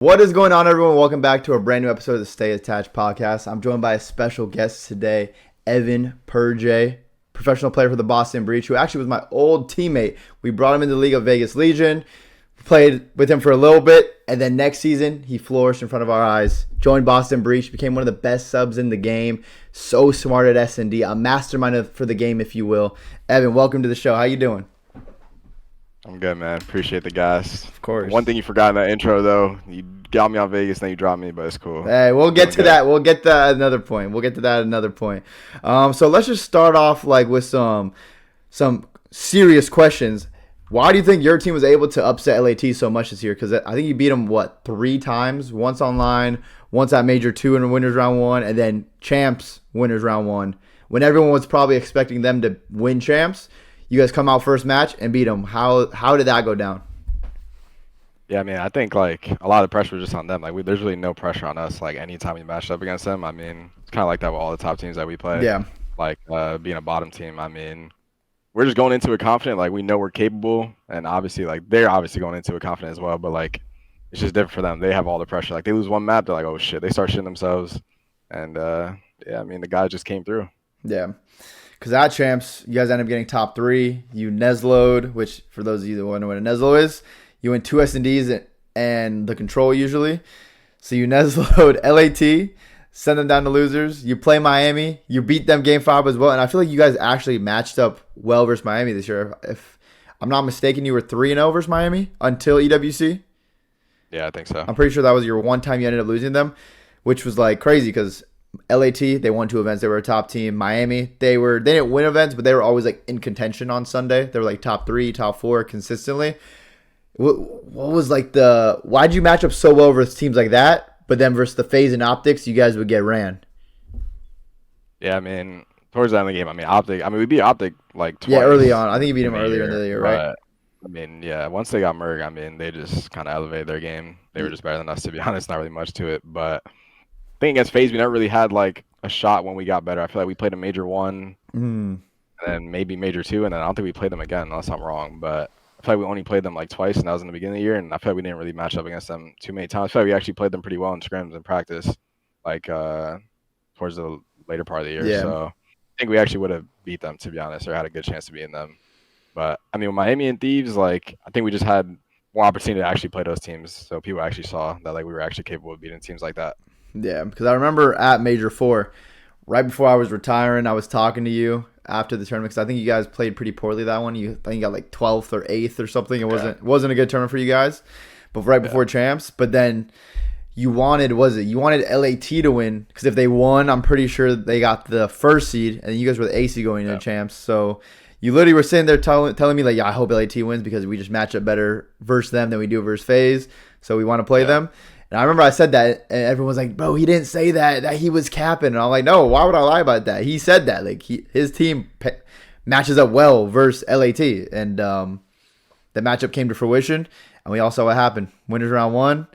What is going on, everyone? Welcome back to a brand new episode of the Stay Attached podcast. I'm joined by a special guest today, Evan Purj, professional player for the Boston Breach, who actually was my old teammate. We brought him into the League of Vegas Legion, played with him for a little bit, and then next season, he flourished in front of our eyes. Joined Boston Breach, became one of the best subs in the game. So smart at S&D, a mastermind for the game, if you will. Evan, welcome to the show. How you doing? I'm good, man. Appreciate the guys. Of course. One thing you forgot in that intro, though, you got me on Vegas, then you dropped me, but it's cool. Hey, we'll get to that. We'll get to that at another point. So let's just start off with some serious questions. Why do you think your team was able to upset LAT so much this year? Because I think you beat them, 3 times? Once online, once at Major 2 in Winners Round 1, and then Champs Winners Round 1. When everyone was probably expecting them to win Champs, you guys come out first match and beat them. How did that go down? Yeah, I mean, I think, a lot of the pressure was just on them. There's really no pressure on us, anytime we matched up against them. I mean, it's kind of like that with all the top teams that we play. Yeah. Being a bottom team, I mean, we're just going into it confident. We know we're capable, and obviously, they're obviously going into it confident as well, but, it's just different for them. They have all the pressure. They lose one map, they're like, oh, shit. They start shitting themselves, and, yeah, I mean, the guys just came through. Yeah. Because at Champs, you guys end up getting top 3. You Neslo'd, which, for those of you that want to know what a Neslo is, you win 2 S&Ds and the control usually. So you Neslo'd LAT, send them down to losers. You play Miami. You beat them game 5 as well. And I feel like you guys actually matched up well versus Miami this year. If I'm not mistaken, you were 3-0 versus Miami until EWC. Yeah, I think so. I'm pretty sure that was your one time you ended up losing them, which was crazy because LAT, they won 2 events. They were a top team. Miami, they didn't win events, but they were always in contention on Sunday. They were top 3, top 4 consistently. What was why'd you match up so well versus teams like that, but then versus the FaZe and OpTics, you guys would get ran? Yeah, I mean, towards the end of the game, OpTic, we beat OpTic twice. Yeah, early on. I think you beat them earlier in the year, right? I mean, yeah, once they got Merg, they just kind of elevated their game. They were just better than us, to be honest. Not really much to it, but I think against FaZe, we never really had a shot when we got better. I feel like we played a Major 1, and then maybe Major 2, and then I don't think we played them again, unless I'm wrong, but I feel like we only played them twice, and that was in the beginning of the year, and I feel like we didn't really match up against them too many times. I feel like we actually played them pretty well in scrims and practice, towards the later part of the year. Yeah. So I think we actually would have beat them, to be honest, or had a good chance to beat them. But I mean, with Miami and Thieves, I think we just had more opportunity to actually play those teams, so people actually saw that we were actually capable of beating teams like that. Yeah, because I remember at Major 4, right before I was retiring, I was talking to you after the tournament because I think you guys played pretty poorly that one. I think you got 12th or 8th or something. It wasn't a good tournament for you guys, but right before Champs. But then you wanted LAT to win because if they won, I'm pretty sure they got the first seed, and you guys were the AC going into Champs. So you literally were sitting there telling me I hope LAT wins because we just match up better versus them than we do versus FaZe. So we want to play them. And I remember I said that, and everyone was like, bro, he didn't say that he was capping. And I'm like, no, why would I lie about that? He said that. His team matches up well versus LAT. And the matchup came to fruition, and we all saw what happened. Winners round 1,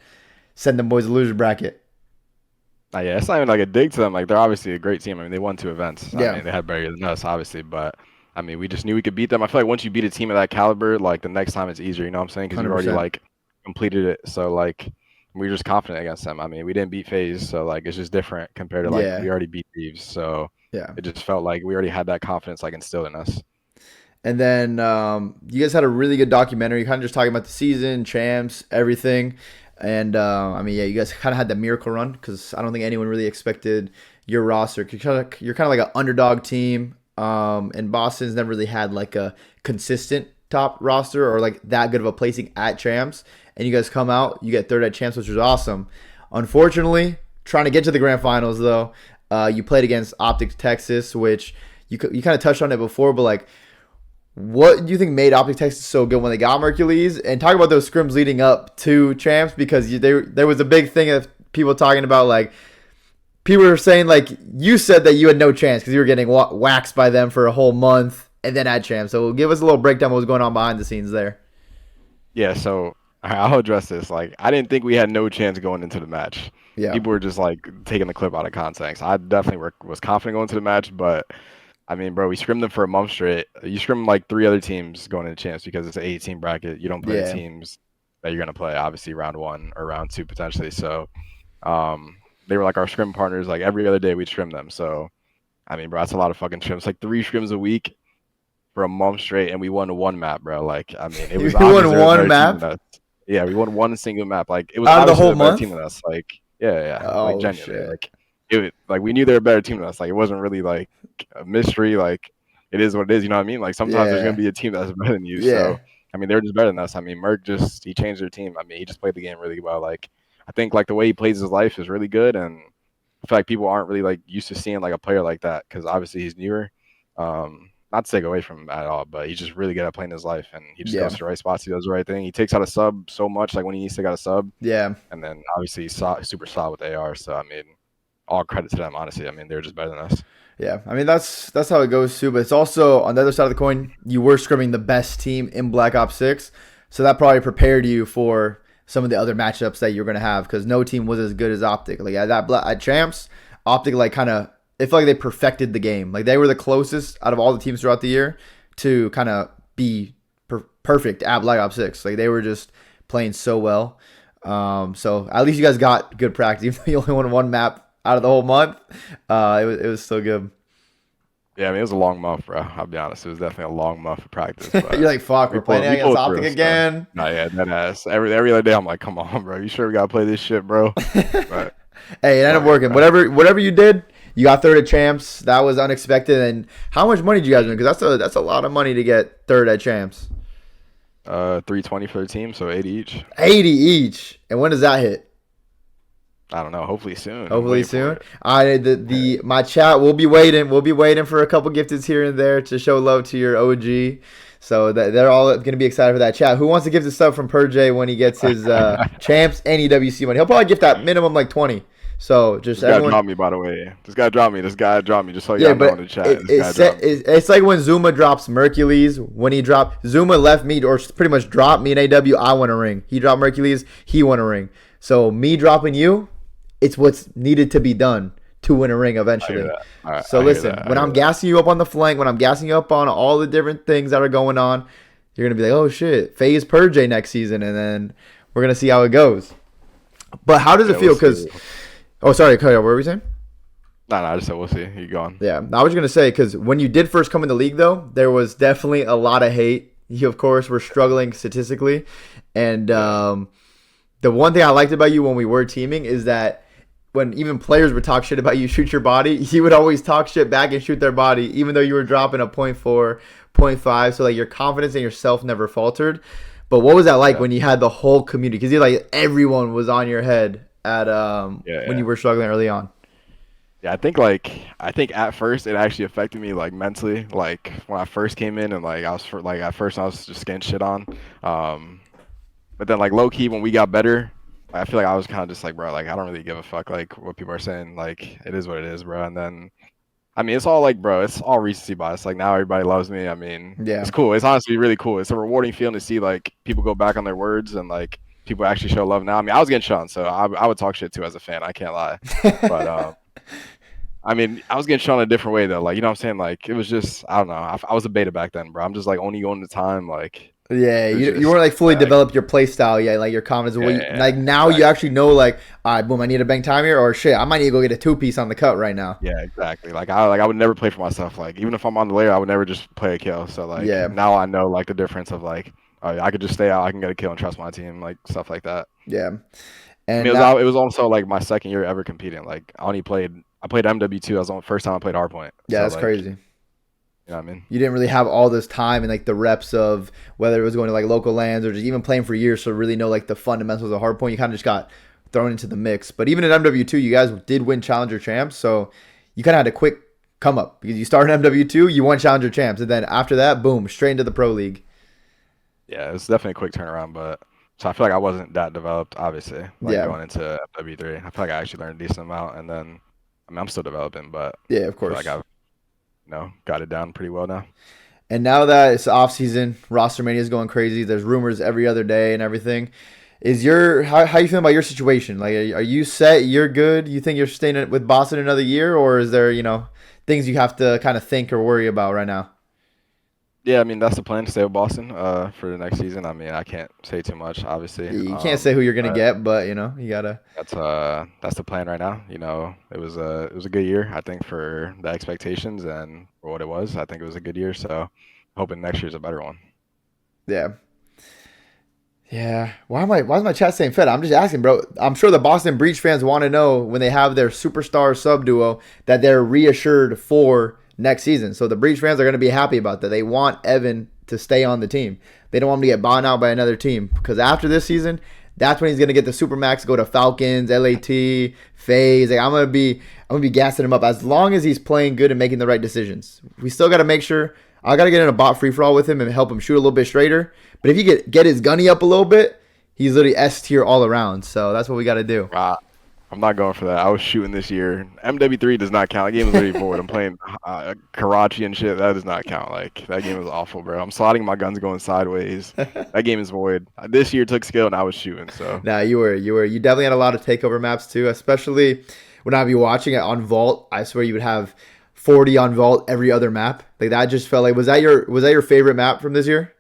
send them boys to loser bracket. Yeah, it's not even a dig to them. They're obviously a great team. I mean, they won 2 events. Yeah. I mean, they had better than us, obviously, but I mean, we just knew we could beat them. I feel like once you beat a team of that caliber, the next time it's easier, you know what I'm saying? Because you've already completed it. So we were just confident against them. I mean, we didn't beat FaZe, so it's just different compared to we already beat Thieves. So yeah, it just felt like we already had that confidence instilled in us. And then you guys had a really good documentary, kind of just talking about the season, champs, everything. And I mean, yeah, you guys kind of had the miracle run because I don't think anyone really expected your roster. You're kind of like an underdog team, and Boston's never really had a consistent top roster or that good of a placing at champs. And you guys come out, you get 3rd at Champs, which was awesome. Unfortunately, trying to get to the grand finals, though, you played against OpTic Texas, which you kind of touched on it before, but what do you think made OpTic Texas so good when they got Mercules? And talk about those scrims leading up to Champs, because there was a big thing of people talking about, people were saying, you said that you had no chance because you were getting waxed by them for a whole month and then at Champs. So give us a little breakdown of what was going on behind the scenes there. Yeah, so I'll address this. I didn't think we had no chance going into the match. Yeah. People were just taking the clip out of context. I definitely was confident going to the match, but I mean, bro, we scrimmed them for a month straight. You scrim 3 other teams going into champs because it's an 8-team bracket. You don't play the teams that you're gonna play. Obviously, round 1 or round 2 potentially. So they were like our scrim partners. Like every other day we'd scrim them. So I mean, bro, that's a lot of fucking scrims. Like 3 scrims a week for a month straight, and we won 1 map, bro. Like I mean, it You was obvious won there was a one better team than map us. Yeah, we won 1 single map. Like it was out of the obviously whole a better team month. than us. Like yeah, like Oh genuinely, shit. like we knew they were a better team than us. Like it wasn't really like a mystery. Like it is what it is. You know what I mean? Like sometimes there's gonna Yeah. be a team that's better than you. Yeah. So I mean, they're just better than us. I mean, Merc he changed their team. I mean, he just played the game really well. Like I think like the way he plays his life is really good, and I feel like people aren't really like used to seeing like a player like that because obviously he's newer. Not to take away from him at all, but he's just really good at playing his life, and he just goes Yeah. to the right spots. He does the right thing. He takes out a sub so much, like when he needs to take out a sub, Yeah. and then obviously he's super solid with AR. So I mean, all credit to them. Honestly, I mean they're just better than us. Yeah, I mean that's how it goes too. But it's also on the other side of the coin. You were scrimming the best team in Black Ops 6, so that probably prepared you for some of the other matchups that you're gonna have because no team was as good as OpTic. Like at Champs, OpTic like kind of it felt like they perfected the game. Like they were the closest out of all the teams throughout the year to kind of be perfect at Black Ops 6. Like they were just playing so well. So at least you guys got good practice. Even though you only won one map out of the whole month, it was still good. Yeah, I mean it was a long month, bro. I'll be honest, it was definitely a long month of practice. But You're like, fuck, we're playing we against pulled through. OpTic So. again. Nah, yeah, that ass. Every other day, I'm like, come on, bro. You sure we gotta play this shit, bro? But Hey, it ended up working. bro. Whatever you did, you got third at Champs. That was unexpected. And how much money did you guys win? Because that's a lot of money to get third at Champs. 320 for the team, so 80 each. 80 each. And when does that hit? I don't know. Hopefully soon. Hopefully soon. My chat will be waiting. We'll be waiting for a couple gifteds here and there to show love to your OG. So that they're all gonna be excited for that chat. Who wants to give the sub from Purj when he gets his Champs and EWC money? He'll probably gift that minimum like 20. So just this everyone. guy dropped me, by the way. This guy dropped me. Just so Yeah, y'all know in but the chat. it's like when Zuma drops Mercules. When he dropped Zuma left me or pretty much dropped me in AW. I won a ring. He dropped Mercules. He won a ring. So me dropping you. It's what's needed to be done to win a ring eventually. So listen, when I'm gassing you up on the flank, when I'm gassing you up on all the different things that are going on, you're going to be like, oh shit, FaZe Purj next season. And then we're going to see how it goes. But how does it feel? Because, oh, sorry, what were we saying? No, I just said we'll see. You going? Yeah, I was going to say, because when you did first come in the league, though, there was definitely a lot of hate. You, of course, were struggling statistically. And the one thing I liked about you when we were teaming is that when even players would talk shit about you, shoot your body, you would always talk shit back and shoot their body, even though you were dropping a 0.4, 0.5. So like your confidence in yourself never faltered. But what was that like when you had the whole community? Because like everyone was on your head at when you were struggling early on. Yeah, I think at first it actually affected me like mentally. Like when I first came in and like at first I was just getting shit on. But then like low key when we got better. I feel like I was kind of just like, bro, like I don't really give a fuck like what people are saying. Like it is what it is, bro. And then, I mean, it's all like, bro, it's all recency bias. Like now everybody loves me. I mean, it's cool. It's honestly really cool. It's a rewarding feeling to see like people go back on their words and like people actually show love now. I mean, I was getting shown, so I would talk shit too as a fan. I can't lie. But I mean, I was getting shown a different way though. Like you know what I'm saying? Like it was just I don't know. I was a beta back then, bro. I'm just like only going to time like. Yeah, you weren't like fully developed your play style yet, like your confidence. Like now you actually know, like, all right, boom, I need a bang time here, or shit, I might need to go get a 2-piece on the cut right now. Yeah, exactly. I would never play for myself. Like even if I'm on the layer, I would never just play a kill. So like now I know like the difference of like I could just stay out, I can get a kill and trust my team, like stuff like that. Yeah, and it was also like my second year ever competing. Like I played MW2. That was the first time I played Hardpoint. Yeah, so, that's like, crazy. You know what I mean? You didn't really have all this time and like the reps of whether it was going to like local lands or just even playing for years to really know like the fundamentals of Hardpoint. You kind of just got thrown into the mix. But even in MW2, you guys did win Challenger Champs, so you kind of had a quick come up because you started in MW2, you won Challenger Champs, and then after that, boom, straight into the Pro League. Yeah, it was definitely a quick turnaround, but so I feel like I wasn't that developed, obviously. Going into MW3, I feel like I actually learned a decent amount, and then I mean I'm still developing, but yeah, of course. I feel like I've got it down pretty well now. And now that it's off season, Rostermania is going crazy. There's rumors every other day and everything. How you feeling about your situation? Like, are you set? You're good? You think you're staying with Boston another year, or is there things you have to kind of think or worry about right now? Yeah, I mean that's the plan to stay with Boston for the next season. I mean I can't say too much, obviously. You can't say who you're gonna But get, but you gotta. that's the plan right now. It was a good year I think for the expectations and for what it was. I think it was a good year. So hoping next year's a better one. Yeah. Yeah. Why is my chat saying Fed? I'm just asking, bro. I'm sure the Boston Breach fans want to know when they have their superstar sub duo that they're reassured for next season. So the Breach fans are going to be happy about that. They want Evan to stay on the team. They don't want him to get bought out by another team because after this season, that's when he's going to get the supermax, go to Falcons, LAT, FaZe. Like, I'm gonna be gassing him up as long as he's playing good and making the right decisions. We still got to make sure. I got to get in a bot free for all with him and help him shoot a little bit straighter. But if you get his gunny up a little bit, he's literally S tier all around. So that's what we got to do. I'm not going for that. I was shooting this year. MW3 does not count. That game was already void. I'm playing Karachi and shit. That does not count. Like that game was awful, bro. I'm sliding my guns going sideways. That game is void. This year took skill and I was shooting. So Nah, you definitely had a lot of takeover maps too, especially when I'd be watching it on Vault. I swear you would have 40 on Vault every other map. Like that just felt like was that your favorite map from this year?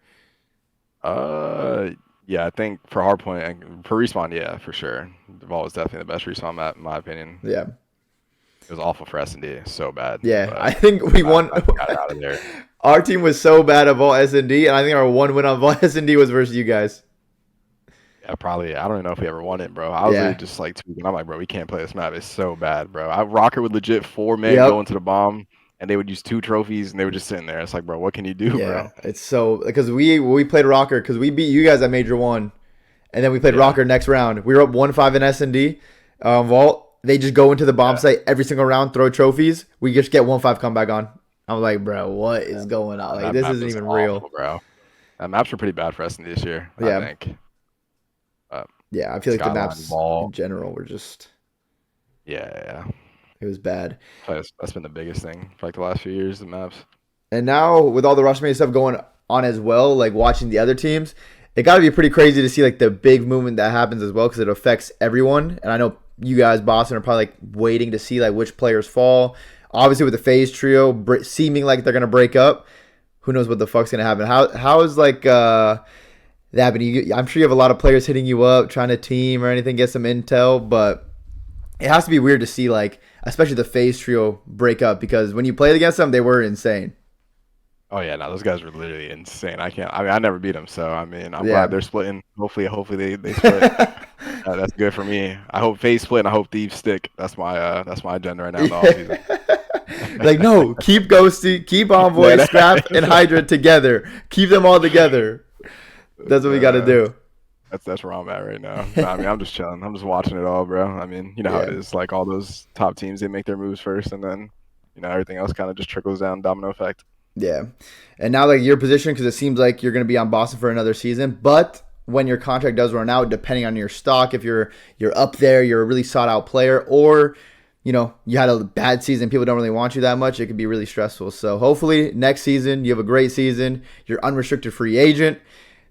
uh, yeah, I think for hardpoint and for respawn, yeah, for sure. The Vault was definitely the best respawn map in my opinion. Yeah. It was awful for S&D, so bad. Yeah, But I think we won. I got it out of there. Our team was so bad at Vault S&D, and I think our one win on Vault S&D was versus you guys. Yeah, probably. I don't even know if we ever won it, bro. I was Yeah. literally just like tweaking. I'm like, bro, we can't play this map. It's so bad, bro. Rocker would legit 4 men go Yep. into the bomb, and they would use 2 trophies, and they were just sitting there. It's like, bro, what can you do, Yeah. bro? It's so because we played Rocker because we beat you guys at Major One, and then we played Yeah, Rocker next round. We were up 1-5 in S&D Vault. They just go into the bomb yeah. site every single round, throw trophies. We just get 1-5 comeback on. I'm like, bro, what is going on? Like That this map isn't is even real. awful, bro. That maps were pretty bad for us in this year, I Yeah. think. Uh, Yeah. I feel like the Skyline, maps in Vault. general were just Yeah, yeah. it was bad. That's been the biggest thing for like the last few years, the maps. And now with all the Rostermania stuff going on as well, like watching the other teams, it got to be pretty crazy to see like the big movement that happens as well because it affects everyone. And I know you guys, Boston, are probably like waiting to see like which players fall. Obviously, with the phase trio seeming like they're gonna break up, who knows what the fuck's gonna happen? How is like that happening? I'm sure you have a lot of players hitting you up, trying to team or anything, get some intel, but it has to be weird to see like, especially the phase trio break up because when you played against them, they were insane. Oh yeah, no, those guys were literally insane. I can't. I mean, I never beat them, so I mean, I'm glad Yeah. they're splitting. Hopefully they split. That's good for me. I hope FaZe split and I hope Thieves stick. That's my agenda right now in the offseason. Like, no, keep Ghosty, keep Envoy, Yeah, Scrap, and Hydra together. Keep them all together. That's what we got to uh, do. that's where I'm at right now. Nah, I mean, I'm just chilling. I'm just watching it all, bro. I mean, you know how it Yeah. is. Like all those top teams, they make their moves first, and then everything else kind of just trickles down, domino effect. Yeah. And now, like, your position, because it seems like you're going to be on Boston for another season. But when your contract does run out, depending on your stock, if you're up there, you're a really sought out player, or you had a bad season, people don't really want you that much, it could be really stressful. So hopefully next season you have a great season, you're unrestricted free agent.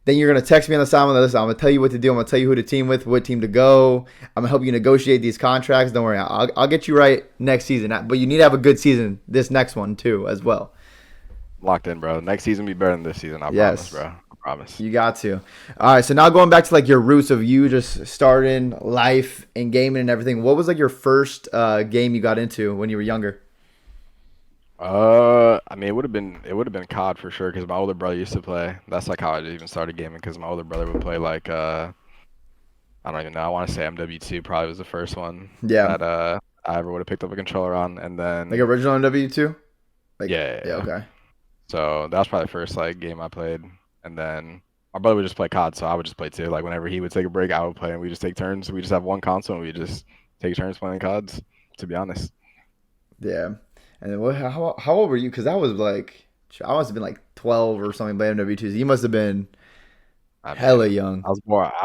Then you're gonna text me on the side. Listen, I'm gonna tell you what to do. I'm gonna tell you who to team with, what team to go. I'm gonna help you negotiate these contracts. Don't worry, I'll get you right next season. But you need to have a good season this next one too, as well. Locked in, bro. Next season be better than this season. I promise, Yes, bro. I promise. you got to. All right, so now going back to like your roots of you just starting life and gaming and everything. What was like your first game you got into when you were younger? I mean, it would have been COD for sure because my older brother used to play. That's like how I even started gaming because my older brother would play like I don't even know. I want to say MW2 probably was the first one Yeah, that I ever would have picked up a controller on, and like then original MW2. Like, yeah, yeah, yeah, yeah. okay. So that was probably the first like game I played, and then my brother would just play COD, so I would just play too. Like whenever he would take a break, I would play, and we just take turns. We just have one console, and we just take turns playing CODs. To be honest, Yeah. And then how old were you? Because that was like, I must have been like 12 or something by MW2. So you must have been I hella mean, young. I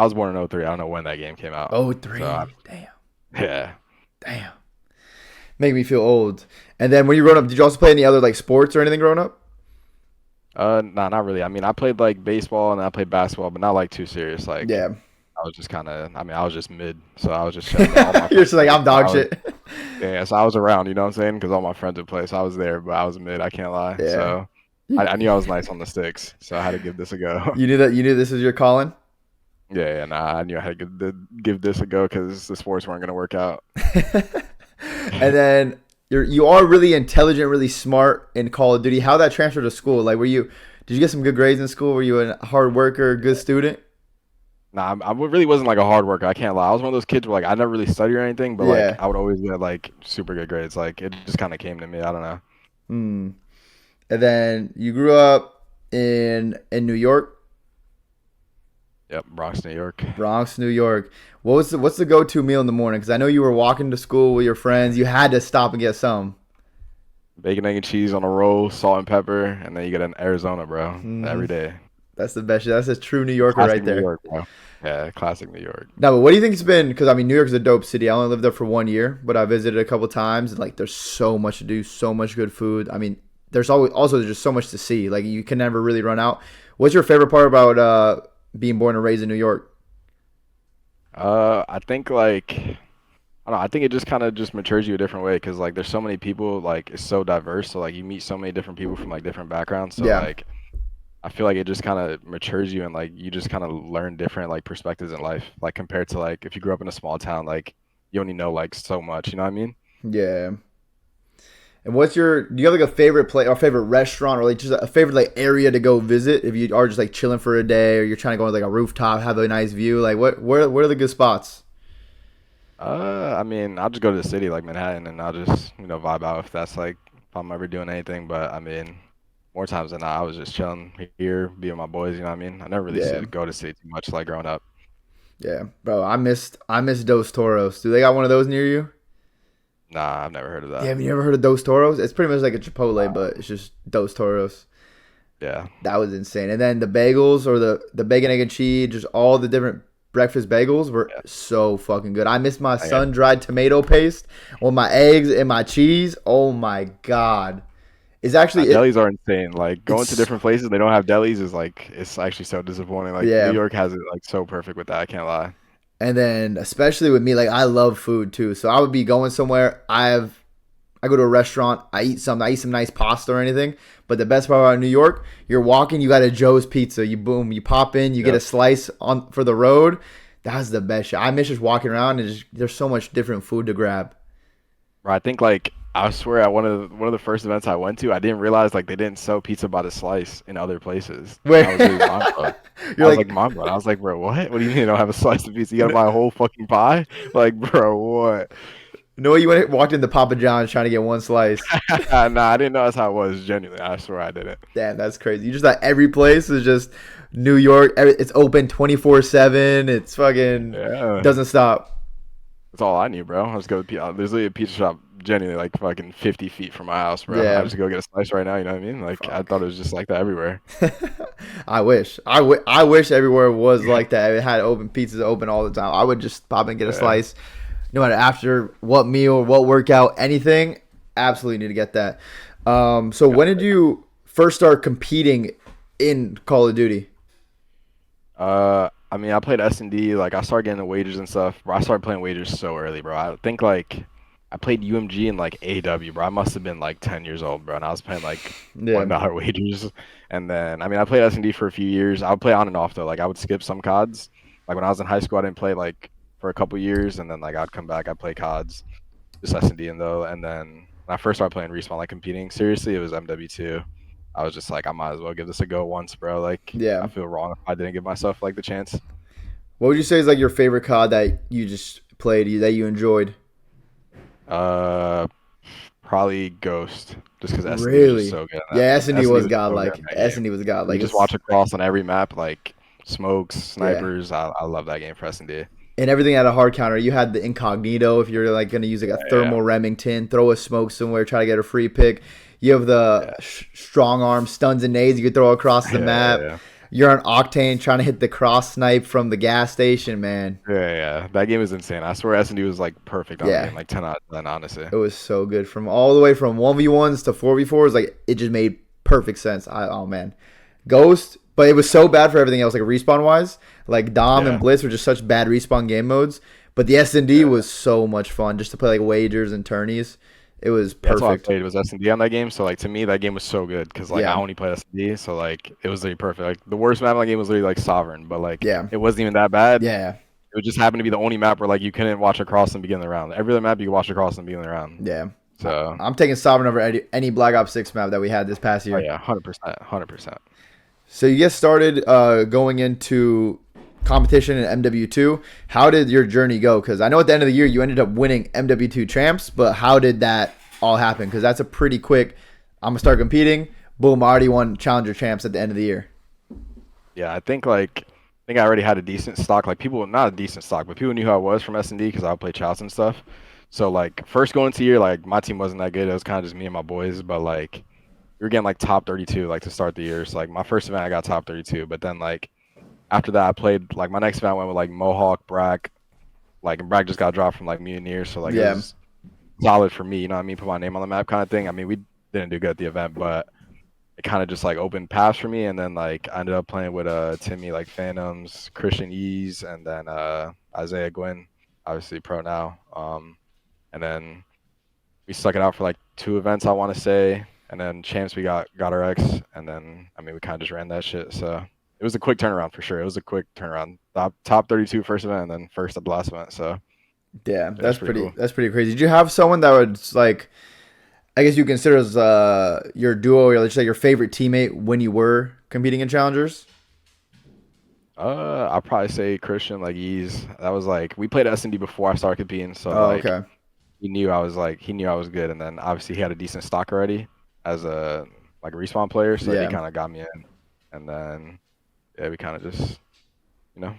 was born in '03. I don't know when that game came out. Oh, So I, three. Damn. yeah. Damn. Make me feel old. And then when you growing up, did you also play any other like sports or anything growing up? Nah, not really. I mean, I played like baseball and I played basketball, but not like too serious. Like Yeah. I was just kind of, I mean, I was just mid, so I was just chilling. All my You're friends just like, played, I'm so dog shit. yeah, so I was around. You know what I'm saying? Because all my friends would play, so I was there, but I was mid. I can't lie. Yeah. So I knew I was nice on the sticks, so I had to give this a go. You knew that. You knew this was your calling. Yeah, nah, I knew I had to give this a go because the sports weren't gonna work out. And then you are really intelligent, really smart in Call of Duty. How that transferred to school? Like, did you get some good grades in school? Were you a hard worker, good student? Nah, I really wasn't like a hard worker. I can't lie. I was one of those kids where like I never really studied or anything, but like Yeah. I would always get like super good grades. Like it just kind of came to me. I don't know. Hmm. And then you grew up in New York, Yep, Bronx, New York. Bronx, New York. What's the go-to meal in the morning? Because I know you were walking to school with your friends. You had to stop and get some. Bacon, egg, and cheese on a roll, salt and pepper, and then you get an Arizona, bro, Hmm. every day. That's the best. That's a true New Yorker right Classic New there. York, bro. Yeah, classic New York. No, but what do you think it's been? Because I mean, New York is a dope city. I only lived there for 1 year, but I visited a couple times. And like, there's so much to do, so much good food. I mean, there's always also just so much to see. Like, you can never really run out. What's your favorite part about being born and raised in New York? I think like I don't know. I think it just kind of just matures you a different way because like there's so many people. Like it's so diverse. So like you meet so many different people from like different backgrounds. So Yeah, like I feel like it just kind of matures you and like you just kind of learn different like perspectives in life. Like compared to like if you grew up in a small town, like you only know like so much. You know what I mean? yeah. And do you have like a favorite place or favorite restaurant or like just a favorite like area to go visit if you are just like chilling for a day or you're trying to go on like a rooftop, have a nice view? Like, where are the good spots? I mean, I'll just go to the city like Manhattan and I'll just vibe out if that's like if I'm ever doing anything. But I mean, more times than not, I was just chilling here, being with my boys. You know what I mean? I never really Yeah, go to city too much like growing up. yeah, bro. I missed Dos Toros. Do they got one of those near you? Nah, I've never heard of Yeah, that. have you ever heard of Dos Toros? It's pretty much like a Chipotle, but it's just Dos Toros. Yeah. That was insane. And then the bagels or the bacon, egg, and cheese, just all the different breakfast bagels were Yeah. so fucking good. I missed my I got sun dried tomato paste with my eggs and my cheese. Oh my god. It's actually delis are insane. Like going to it's different places, they don't have delis is like it's actually so disappointing. Like New yeah. York has it like so perfect with that. I can't lie. And then especially with me, like I love food too. So I would be going somewhere. I go to a restaurant, I eat some nice pasta or anything. But the best part about New York, you're walking, you got a Joe's Pizza. You pop in, you get a Yep. slice on for the road. That's the best shit. I miss just walking around and there's so much different food to grab. Bro, I think like I swear at one of the first events I went to, I didn't realize like they didn't sell pizza by the slice in other places. And I Where was really mind blown. I you're was like like, mind blown. I was like, bro, what? What do you mean you don't have a slice of pizza? You gotta buy a whole fucking pie? Like, bro, what? no, you walked into Papa John's trying to get one slice. Nah, I didn't know that's how it was. Genuinely, I swear I didn't. Damn, that's crazy. You just thought every place is just New York. It's open 24/7. It's fucking Yeah, doesn't stop. that's all I need, bro. I just go to there's literally a pizza shop genuinely like fucking 50 feet from my house, bro. I Yeah. just go get a slice right now. You know what I mean? Like I Fuck. thought it was just like that everywhere. I wish. I wish everywhere was like that. It had open pizzas open all the time. I would just pop and get a Yeah. slice, no matter after what meal, what workout, anything. Absolutely need to get that. So when did you first start competing in Call of Duty? I mean, I played S&D. Like, I started getting the wagers and stuff. Bro, I started playing wagers so early, bro. I think like I played UMG and like AW, bro. I must have been like 10 years old, bro. And I was playing like Yeah, $1 wagers. And then, I mean, I played S&D for a few years. I would play on and off though. Like, I would skip some CODs. Like when I was in high school, I didn't play like for a couple years, and then like I'd come back, I'd play CODs, just S&D and though. And then when I first started playing Respawn, like competing seriously, it was MW2. I was just like, I might as well give this a go once, bro. Like, I yeah. feel wrong if I didn't give myself like the chance. What would you say is like your favorite COD that you just played that you enjoyed? Uh, Probably Ghost, just because S&D was just Really? so good. Yeah, S&D S&D was was so good godlike. in that game. S&D was You godlike. just It's watch across on every map, like smokes, yeah. snipers. I love that game for S&D. And everything had a hard counter. You had the incognito if you're like gonna use like a Yeah, thermal Remington, throw a smoke somewhere, try to get a free pick. You have the yeah, strong arm stuns and nades you could throw across the yeah, yeah, map. yeah. You're on Octane trying to hit the cross snipe from the gas station, man. Yeah. That game is insane. I swear S&D was like perfect on the Yeah, game, like 10 out of 10, honestly. it was so good from all the way from 1v1s to 4v4s. Like it just made perfect sense. Oh man, Ghost, but it was so bad for everything else. Like respawn wise, like Dom and Yeah, Blitz were just such bad respawn game modes. But the S and D yeah. was so much fun just to play like wagers and tourneys. It was Yeah, that's all I perfect. played was S&D on that game. So like to me, that game was so good because like I Yeah, only played S&D, so like it was literally perfect. Like the worst map on the game was literally like Sovereign, but like yeah, it wasn't even that bad. yeah, It would just happen to be the only map where like you couldn't watch across and begin the round. Every other map you could watch across and begin the round. yeah. So I'm taking Sovereign over any Black Ops 6 map that we had this past oh year. yeah, 100%, 100%. So you get started going into competition in MW2. How did your journey go? Because I know at the end of the year you ended up winning MW2 champs, but how did that all happen? Because that's a pretty quick. I'm gonna start competing. Boom! I already won challenger champs at the end of the year. Yeah, I think I already had a decent stock. Like people, not a decent stock, but people knew who I was from S&D because I would play Chouts and stuff. So like first going to year, like my team wasn't that good. It was kind of just me and my boys, but like we were getting like top 32 like to start the year. So like my first event I got top 32, but then like after that I played like my next event I went with like Mohawk, Brack, like and Brack just got dropped from like Mutineer, so like it Yeah, was solid for me. You know what I mean? Put my name on the map kind of thing. I mean we didn't do good at the event, but it kind of just like opened paths for me, and then like I ended up playing with Timmy like Phantoms, Christian Ease, and then Isaiah Gwynn, obviously pro now. And then we stuck it out for like 2 events I want to say, and then champs we got our X, and then I mean we kind of just ran that shit. So it was a quick turnaround for sure. It was a quick turnaround. Top 32 first event, and then first at the last event. So yeah. it was pretty Pretty. cool. That's pretty crazy. Did you have someone that would like? I guess you consider as your duo, or let's say your favorite teammate when you were competing in challengers. I'll probably say Christian, like he's that was like we played S&D before I started competing, so Oh, like okay. he knew I was good, and then obviously he had a decent stock already as a like a respawn player, so he Yeah, kind of got me in, and then yeah, we kind of just you know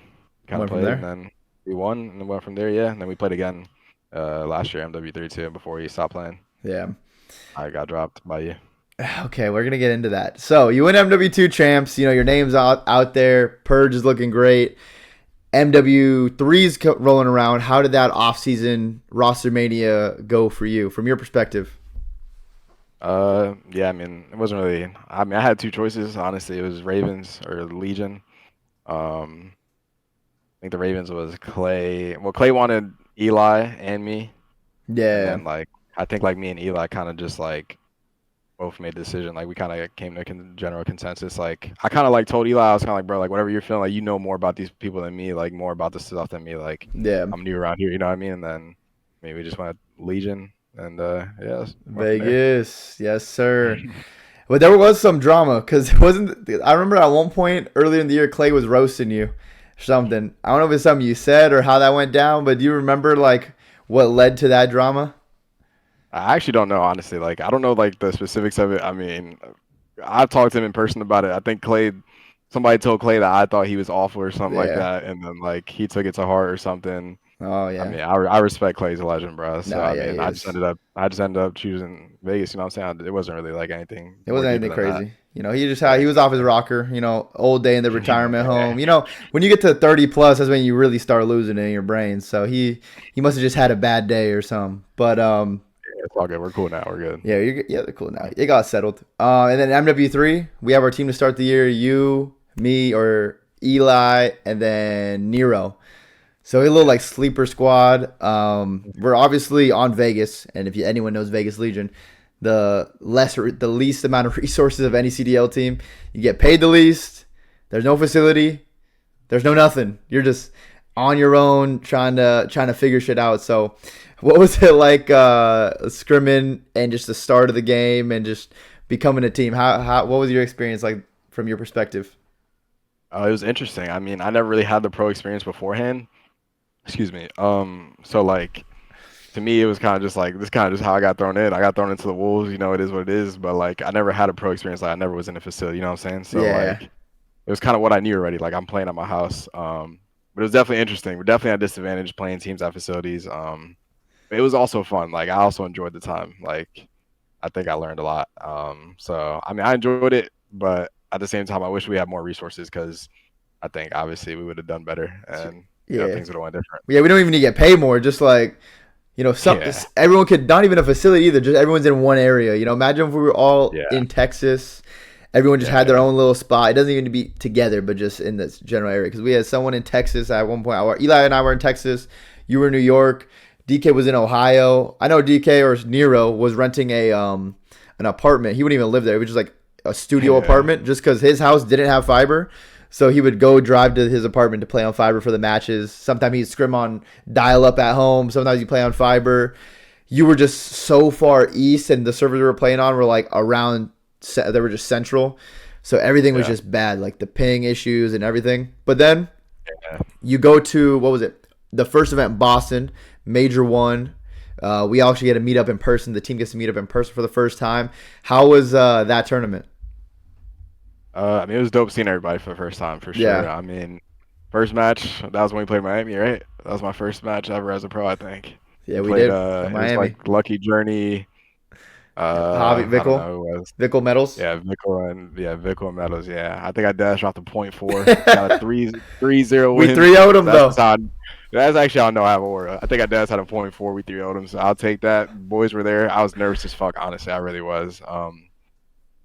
kind of went from played, and there. then we won, and then went from there, yeah, and then we played again last year MW32 before he stopped playing. Yeah. I got dropped by you. Okay, we're gonna get into that. So you win MW2 champs. You know your name's out there. Purge is looking great. MW3's rolling around. How did that off-season Rostermania go for you, from your perspective? Yeah, I mean it wasn't really. I mean I had two choices honestly. It was Ravens or Legion. Um, I think the Ravens was Clay. Well, Clay wanted Eli and me, and Yeah, then like I think like me and Eli kind of just like both made the decision. Like we kind of came to a general consensus. Like I kind of like told Eli, I was kind of like, bro, like whatever you're feeling, like you know more about these people than me, like more about this stuff than me. Like yeah. I'm new around here, you know what I mean? And then maybe we just went Legion, and yeah, went from there. Vegas, yes sir. But there was some drama because it wasn't. I remember at one point earlier in the year, Clay was roasting you, or something. I don't know if it's something you said or how that went down, but do you remember like what led to that drama? I actually don't know, honestly. Like I don't know like the specifics of it. I mean, I've talked to him in person about it. I think Clay, somebody told Clay that I thought he was awful or something like Yeah. that, and then like he took it to heart or something. Oh I yeah. mean, I respect Clay's a legend, bro. So Nah, I yeah, he mean, is. I just ended up choosing Vegas. You know what I'm saying? It wasn't really like anything It more wasn't deeper anything than that. crazy. You know, he just had Yeah, he was off his exactly. rocker. You know, old day in the retirement home. You know, when you get to 30 plus, that's when you really start losing it in your brain. So he must have just had a bad day or something. But It's all good. We're cool now. We're good. yeah, they're cool now. It got settled. And then MW3, we have our team to start the year. You, me, or Eli, and then Nero. So a little Yeah. like sleeper squad. We're obviously on Vegas, and if anyone knows Vegas Legion, the least amount of resources of any CDL team. You get paid the least. There's no facility. There's no nothing. You're just on your own trying to figure shit out. So, what was it like scrimming and just the start of the game and just becoming a team? How what was your experience like from your perspective? It was interesting. I mean, I never really had the pro experience beforehand. Excuse me. So like to me, it was kind of just like this, kind of just how I got thrown in. I got thrown into the wolves. You know, it is what it is. But like, I never had a pro experience. Like, I never was in a facility. You know what I'm saying? So Yeah, like, it was kind of what I knew already. Like, I'm playing at my house. But it was definitely interesting. We're definitely at a disadvantage playing teams at facilities. But it was also fun. Like, I also enjoyed the time. Like, I think I learned a lot. So I mean, I enjoyed it, but at the same time, I wish we had more resources because I think obviously we would have done better, and yeah, things would have went different. yeah. We don't even need to get paid more. Just like some Yeah, everyone could not even a facility either. Just everyone's in one area. Imagine if we were all yeah, in Texas. Everyone just yeah, had their yeah. own little spot. It doesn't even need to be together, but just in this general area. Because we had someone in Texas at one point. Eli and I were in Texas. You were in New York. DK was in Ohio. I know DK or Nero was renting a an apartment. He wouldn't even live there. It was just like a studio Yeah, apartment, just because his house didn't have fiber. So he would go drive to his apartment to play on fiber for the matches. Sometimes he'd scrim on dial up at home. Sometimes he'd play on fiber. You were just so far east, and the servers we were playing on were like around. They were just central, so everything was yeah, just bad, like the ping issues and everything. But then yeah. you go to what was it? The first event, Boston, Major One. We actually get to meet up in person. The team gets to meet up in person for the first time. How was that tournament? I mean, it was dope seeing everybody for the first time for sure. Yeah, I mean, first match that was when we played Miami, right? That was my first match ever as a pro, I think. yeah, We we played did in it was Miami. like Lucky Journey. Javi I don't Vickle, know who was. Vickle medals. Yeah, Vickle and Meadows. Yeah, I think I dashed off the point four. Got a 3-0 We win. 3-0'd him That's though. just how. That's actually how I know I have aura. I think I dashed had a point four. We 3-0'd him, so I'll take that. Boys were there. I was nervous as fuck. Honestly, I really was.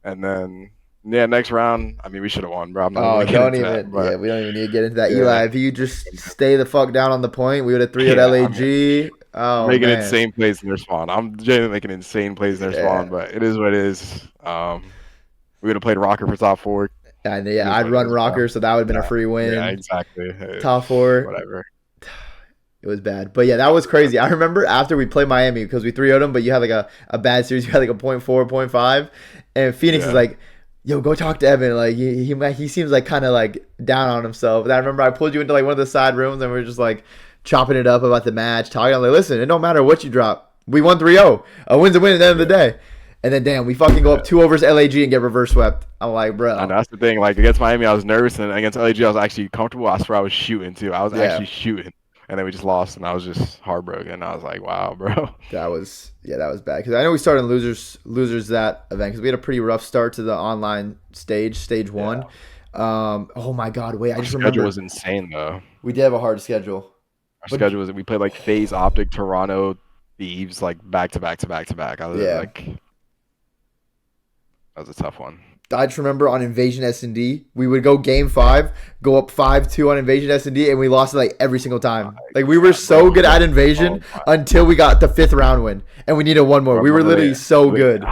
And then yeah, next round. I mean, we should have won, bro. I'm not even Oh, gonna get don't into that, even. Yeah, but we don't even need to get into that. yeah, Eli, if you just stay the fuck down on the point, we would have 3 at yeah. I mean, LAG. I'm Oh making man. insane plays in their spawn. I'm genuinely making insane plays in their Yeah. spawn, but it is what it is. We would have played Rocker for top four. And It yeah, is I'd what it run is, bro. rocker, so that would have been a Yeah, free yeah, win. exactly. Top four. Whatever. It was bad. But yeah, that was crazy. I remember after we played Miami because we 3 0'd them, but you had like a bad series. You had like a point 4, point 5. And Phoenix is Yeah. like, yo, go talk to Evan. Like, he seems like kind of like down on himself. And I remember I pulled you into like one of the side rooms and we were just like chopping it up about the match, talking. I'm like, listen, it don't matter what you drop. We won 3-0. A win's a win at the end of the day. And then, damn, we fucking go up 2 overs LAG and get reverse swept. I'm like, I know bro. that's the thing. Like against Miami, I was nervous, and against LAG, I was actually comfortable. I swear I was shooting too. I was Yeah, actually shooting, and then we just lost, and I was just heartbroken. I was like, wow, bro. that was bad. Because I know we started in losers that event because we had a pretty rough start to the online stage Yeah. one. Oh my God, wait, I Our just schedule remembered was insane though. we did have a hard schedule. Our But schedule was we played like FaZe, OpTic, Toronto, Thieves, like back to back to back to back. I was yeah, like, that was a tough one. I just remember on Invasion S&D, we would go game 5, go up 5-2 on Invasion S&D, and we lost it like every single time. Like we were God, so bro. good at Oh Invasion my, until we got the 5th round win, and we needed one more. bro, We were literally so good.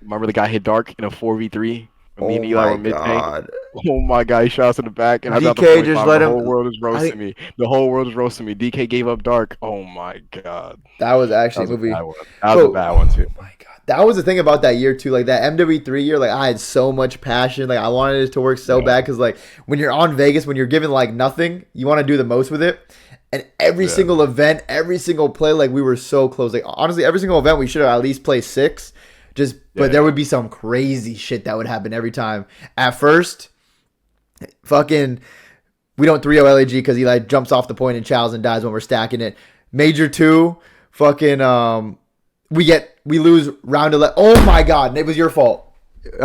remember the guy hit dark in a 4v3 when me Oh and Eli my were mid tank. God. Oh my god, he shot us in the back, and I got the DK point just five. let The him. whole world is I roasting think me. The whole world is roasting me. DK gave up dark. Oh my god, that was that actually a was a movie. bad one. That was a Bro, bad one too. oh my God. That was the thing about that year too. Like that MW3 year, like I had so much passion. Like I wanted it to work so Yeah, bad because like when you're on Vegas, when you're given like nothing, you want to do the most with it. And every yeah, single event, every single play, like we were so close. Like honestly, every single event we should have at least played 6. Just but there yeah. would be some crazy shit that would happen every time. At first, fucking we don't 3-0 LAG because he like jumps off the point and chows and dies when we're stacking it. Major 2, fucking we lose round 11. Oh my God, it was your fault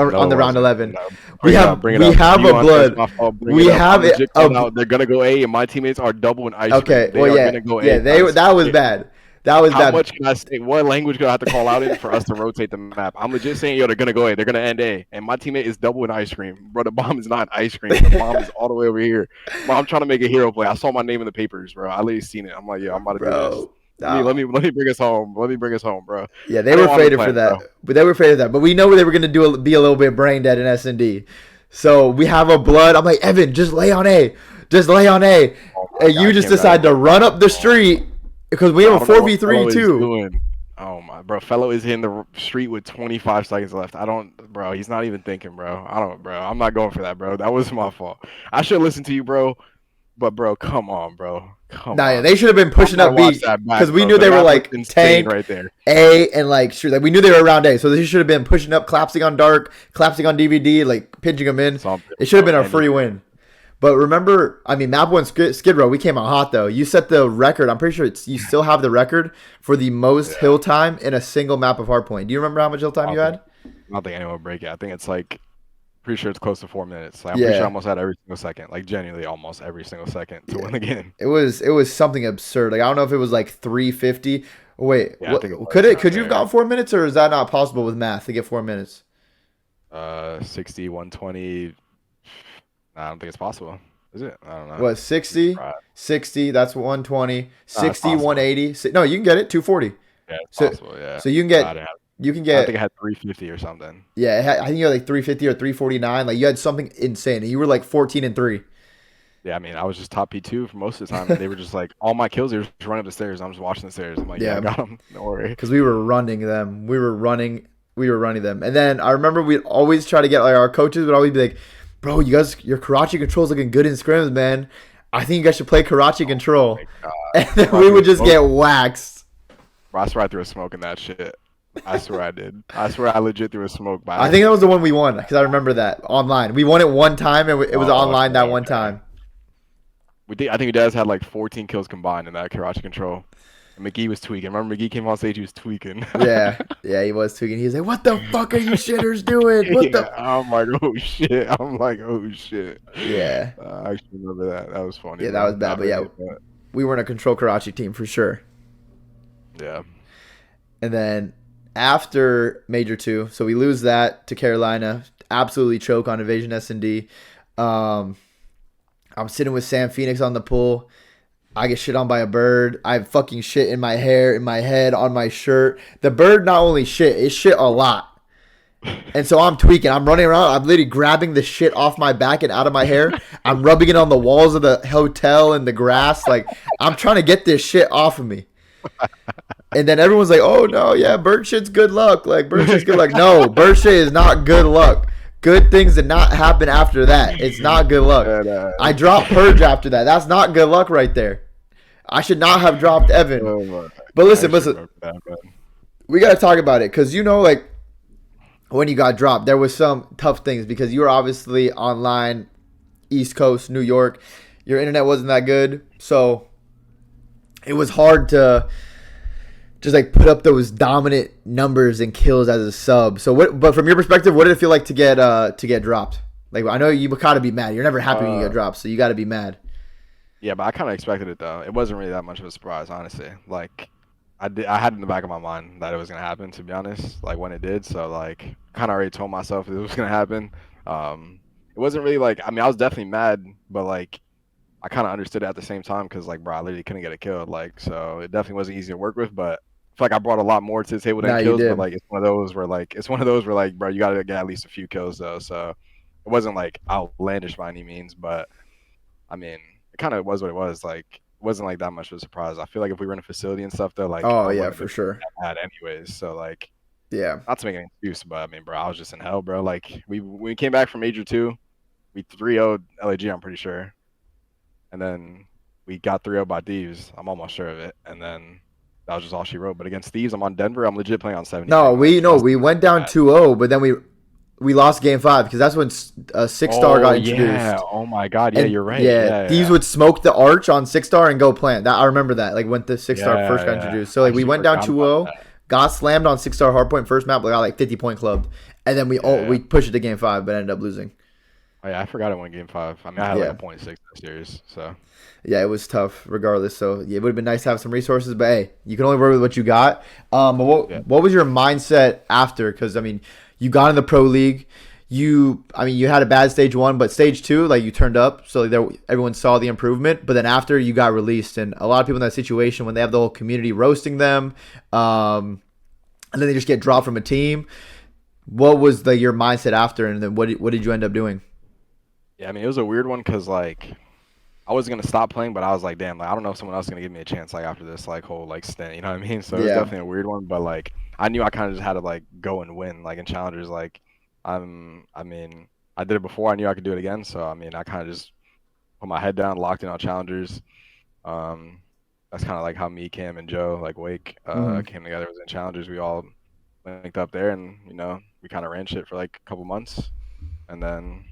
No, on it the round wasn't. 11. No. We Bring it up. have Bring it we up. have You a want this? blood. My fault. Bring it We up. I'm have it. legit calling out. They're gonna go A, and my teammates are double in ice Okay, cream. They well are yeah, gonna go yeah. A, guys. That was bad. That was How bad. much can I say? What language do I have to call out in for us to rotate the map? I'm legit saying, yo, they're gonna go A. They're gonna end A, and my teammate is double in ice cream. Bro, the bomb is not ice cream. The bomb is all the way over here. Bro, I'm trying to make a hero play. I saw my name in the papers, bro. I literally seen it. I'm like, yeah, I'm about to do this. Bro. Oh. Let me bring us home. Let me bring us home, bro. Yeah, I they were didn't want him afraid to for play, that, bro. but they were afraid of that. But we know they were gonna be a little bit brain dead in S&D. So we have a blood. I'm like, Evan, just lay on A, just lay on A, Oh my and god, you I just can't believe I decide didn't to know run that. up the Oh my street because we bro, have I a don't know what 4v3 Fellow is too. doing. Oh my, bro, Fellow is hitting the street with 25 seconds left. I don't, bro. He's not even thinking, bro. I don't, bro. I'm not going for that, bro. That was my fault. I should listen to you, bro. But bro, come on, bro. Come Nah, yeah, on. they should have been I'm pushing gonna up watch B that back, because we bro. knew The they were map looked like insane tank right there. A and like sure, like we knew they were around A, so they should have been pushing up, collapsing on dark, collapsing on DVD, like pinching them in. Something, It should have bro. been a free Anything. win. But remember, I mean, map one Skid Row, we came out hot though. You set the record. I'm pretty sure you still have the record for the most Yeah. hill time in a single map of Hardpoint. Do you remember how much hill time you had? I don't think anyone will break it. I think it's like pretty sure it's close to 4 minutes. Like, I'm pretty sure I Yeah, almost had every single second. Like genuinely almost every single second to yeah. win the game. It was something absurd. Like I don't know if it was like 350. Wait, Yeah, I what think it could was it? around Could you have there. got 4 minutes, or is that not possible with math to get 4 minutes? 60, 120. Nah, I don't think it's possible. Is it? I don't know. What, 60? Right. 60, that's 120. No, it's 60, possible. 180. No, you can get it 240. Yeah, it's So possible. Yeah. so you can No, I get didn't have. you can I think I get had 350 or something. yeah, I think you had like 350 or 349. Like you had something insane. And you were like 14 and 3. Yeah, I mean, I was just top P2 for most of the time, and they were just like all my kills. They were just running up the stairs. I'm just watching the stairs. I'm like, yeah, I Yeah, got them. Don't worry. because we were running them. We were running them. And then I remember we'd always try to get like our coaches would always be like, "Bro, you guys, your Karachi control's looking good in scrims, man. I think you guys should play Karachi control." My God. And then Bro, I we threw would a just smoke. get waxed. Bro, I swear I threw a smoke in that shit. I swear I did. I swear I legit threw a smoke by I think that accident. was the one we won because I remember that online. We won it one time and it was Oh, online okay, that one okay. time. I think you guys had like 14 kills combined in that Karachi control. And McGee was tweaking. Remember McGee came on stage, he was tweaking. Yeah, yeah, he was tweaking. He was like, "What the fuck are you shitters doing? What Yeah, the?" I'm like, oh shit. I'm like, oh shit. Yeah, I actually remember that. That was funny, yeah, that was bro. bad. Not But yeah, really, but we weren't a control Karachi team for sure. yeah. And then after Major Two, so we lose that to Carolina. Absolutely choke on Evasion S&D. Um, I'm sitting with Sam Phoenix on the pool. I get shit on by a bird. I have fucking shit in my hair, in my head, on my shirt. The bird not only shit, it shit a lot. And so I'm tweaking. I'm running around. I'm literally grabbing the shit off my back and out of my hair. I'm rubbing it on the walls of the hotel and the grass. Like, I'm trying to get this shit off of me. And then everyone's like, "Oh no, yeah, bird shit's good luck." Like, bird shit's good luck. No, bird shit is not good luck. Good things did not happen after that. It's not good luck. And, I dropped Purj after that. That's not good luck right there. I should not have dropped Evan. oh my, But I listen, actually listen, remember that, man. we got to talk about it because like when you got dropped, there was some tough things because you were obviously online, East Coast, New York. Your internet wasn't that good, so it was hard to just like put up those dominant numbers and kills as a sub. So what? But from your perspective, what did it feel like to get dropped? Like I know you gotta be mad. You're never happy when you get dropped, so you gotta be mad. Yeah, but I kind of expected it though. It wasn't really that much of a surprise, honestly. Like, I had in the back of my mind that it was gonna happen. To be honest, like when it did, so like, kind of already told myself it was gonna happen. It wasn't really like, I mean, I was definitely mad, but like, I kind of understood it at the same time because like, bro, I literally couldn't get a kill. Like, so it definitely wasn't easy to work with, but I feel like I brought a lot more to the table Nah, than you kills. But did. like, it's one of those where like, bro, you gotta get at least a few kills though. So it wasn't like outlandish by any means, but I mean, it kind of was what it was. Like, it wasn't like that much of a surprise. I feel like if we were in a facility and stuff, though, like Oh I yeah, wouldn't have for been sure. that mad anyways. So like, Yeah. not to make an excuse, but I mean, bro, I was just in hell, bro. Like we came back from Major Two, we 3-0'd LAG, I'm pretty sure, and then we got 3-0 by Thieves. I'm almost sure of it, and then that was just all she wrote. But against Thieves, I'm on Denver. I'm legit playing on 73. No, Like that's we went down bad. 2-0, but then we lost game 5 because that's when Six Star Oh got yeah. introduced. Oh my God. Yeah, And you're right. yeah, Yeah, Thieves yeah, would smoke the arch on Six Star and go plant. That I remember that. Like when the Six Star yeah, first got yeah. introduced. So I like we actually went down forgot about 2-0, that. got slammed on Six Star hardpoint first map, but got like 50-point clubbed. And then Yeah. we pushed it to game 5, but ended up losing. Oh, yeah, I forgot I won game 5. I mean, I had like a Yeah. point 6 in the series, so Yeah, it was tough regardless. So yeah, it would have been nice to have some resources, but hey, you can only work with what you got. But yeah. what was your mindset after? Because I mean, you got in the pro league. You had a bad stage 1, but stage 2, like you turned up, so everyone saw the improvement. But then after you got released, and a lot of people in that situation when they have the whole community roasting them, and then they just get dropped from a team. What was your mindset after, and then what did you end up doing? Yeah, I mean, it was a weird one because like I wasn't gonna stop playing, but I was like, damn, like I don't know if someone else is gonna give me a chance like after this like whole like stint, you know what I mean? So it was Yeah, definitely a weird one, but like I knew I kind of just had to like go and win like in challengers. Like I mean, I did it before. I knew I could do it again, so I mean, I kind of just put my head down, locked in on challengers. Um, that's kind of like how me, Cam, and Joe, like Wake, hmm came together. It was in challengers. We all linked up there, and we kind of ran shit for like a couple months, and then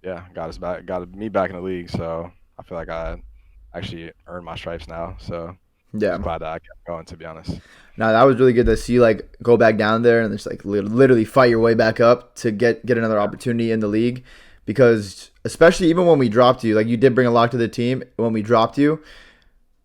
yeah, got me back in the league. So I feel like I actually earned my stripes now. So just yeah. glad that I kept going. To be honest. No, that was really good to see you like go back down there and just like literally fight your way back up to get another opportunity in the league. Because especially even when we dropped you, like you did bring a lot to the team. When we dropped you,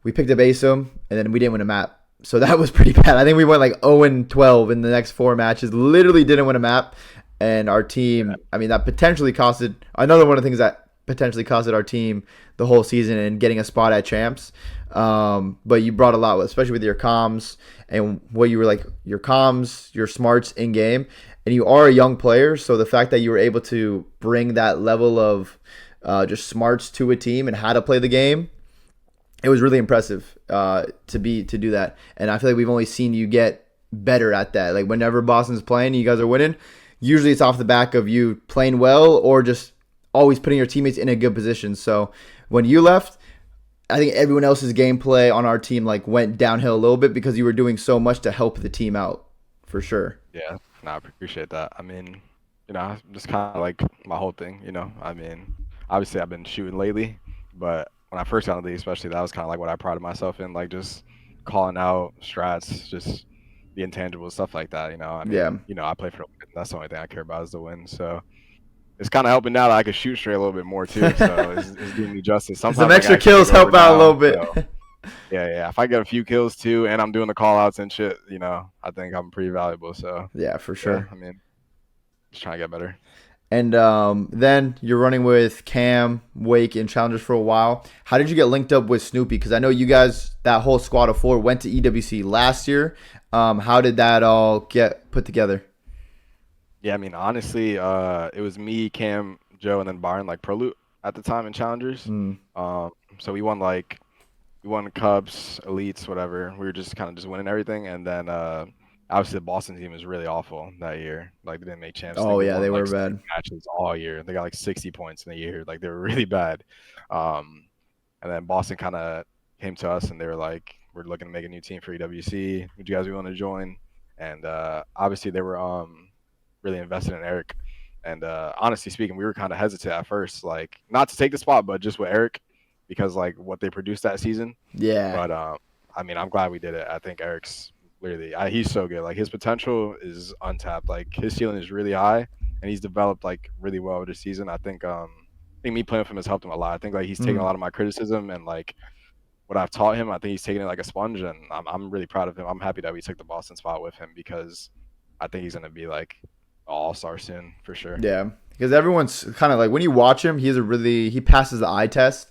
we picked up ASIM and then we didn't win a map. So that was pretty bad. I think we went like 0-12 in the next 4 matches. Literally didn't win a map. And our team, I mean, that potentially costed another one of the things that potentially costed our team the whole season and getting a spot at champs. But you brought a lot, especially with your comms and what you were like, your comms, your smarts in game, and you are a young player. So the fact that you were able to bring that level of just smarts to a team and how to play the game, it was really impressive to do that. And I feel like we've only seen you get better at that. Like whenever Boston's playing, you guys are winning. Usually it's off the back of you playing well or just always putting your teammates in a good position. So when you left, I think everyone else's gameplay on our team like went downhill a little bit because you were doing so much to help the team out for sure. Yeah, no, I appreciate that. I mean, just kind of like my whole thing. I mean, obviously I've been shooting lately, but when I first got in the league, especially, that was kind of like what I prided myself in, like just calling out strats, just the intangible stuff like that. I Yeah. mean, I play for the win. That's the only thing I care about is the win. So it's kind of helping now that I can shoot straight a little bit more too. So it's doing me justice. Some Sometimes I can extra actually kills take over help out a little now. bit. So yeah, yeah. If I get a few kills too, and I'm doing the call outs and shit, I think I'm pretty valuable. So Yeah, for yeah, sure. I mean, just trying to get better. And then you're running with Cam, Wake, and Challengers for a while. How did you get linked up with Snoopy? Because I know you guys, that whole squad of 4, went to EWC last year. How did that all get put together? Yeah, I mean, honestly, it was me, Cam, Joe, and then Byron, like Pro Loot at the time in Challengers. Mm. Um, so we won cups, elites, whatever. We were just kind of just winning everything, and then obviously the Boston team was really awful that year. Like they didn't make champs. I think Oh they yeah, they won were like 6 bad. matches all year. They got like 60 points in a year. Like they were really bad. Um, and then Boston kind of came to us and they were like, "We're looking to make a new team for EWC. Would you guys want to join?" And obviously they were really invested in Eric. And honestly speaking, we were kind of hesitant at first, like not to take the spot, but just with Eric, because like what they produced that season. Yeah, But I mean, I'm glad we did it. I think Eric's literally, he's so good. Like his potential is untapped. Like his ceiling is really high, and he's developed like really well over the season. I think me playing with him has helped him a lot. I think like he's taken a mm. lot of my criticism and like what I've taught him. I think he's taken it like a sponge, and I'm really proud of him. I'm happy that we took the Boston spot with him because I think he's gonna be like all star soon for sure. Yeah, because everyone's kind of like when you watch him, he passes the eye test.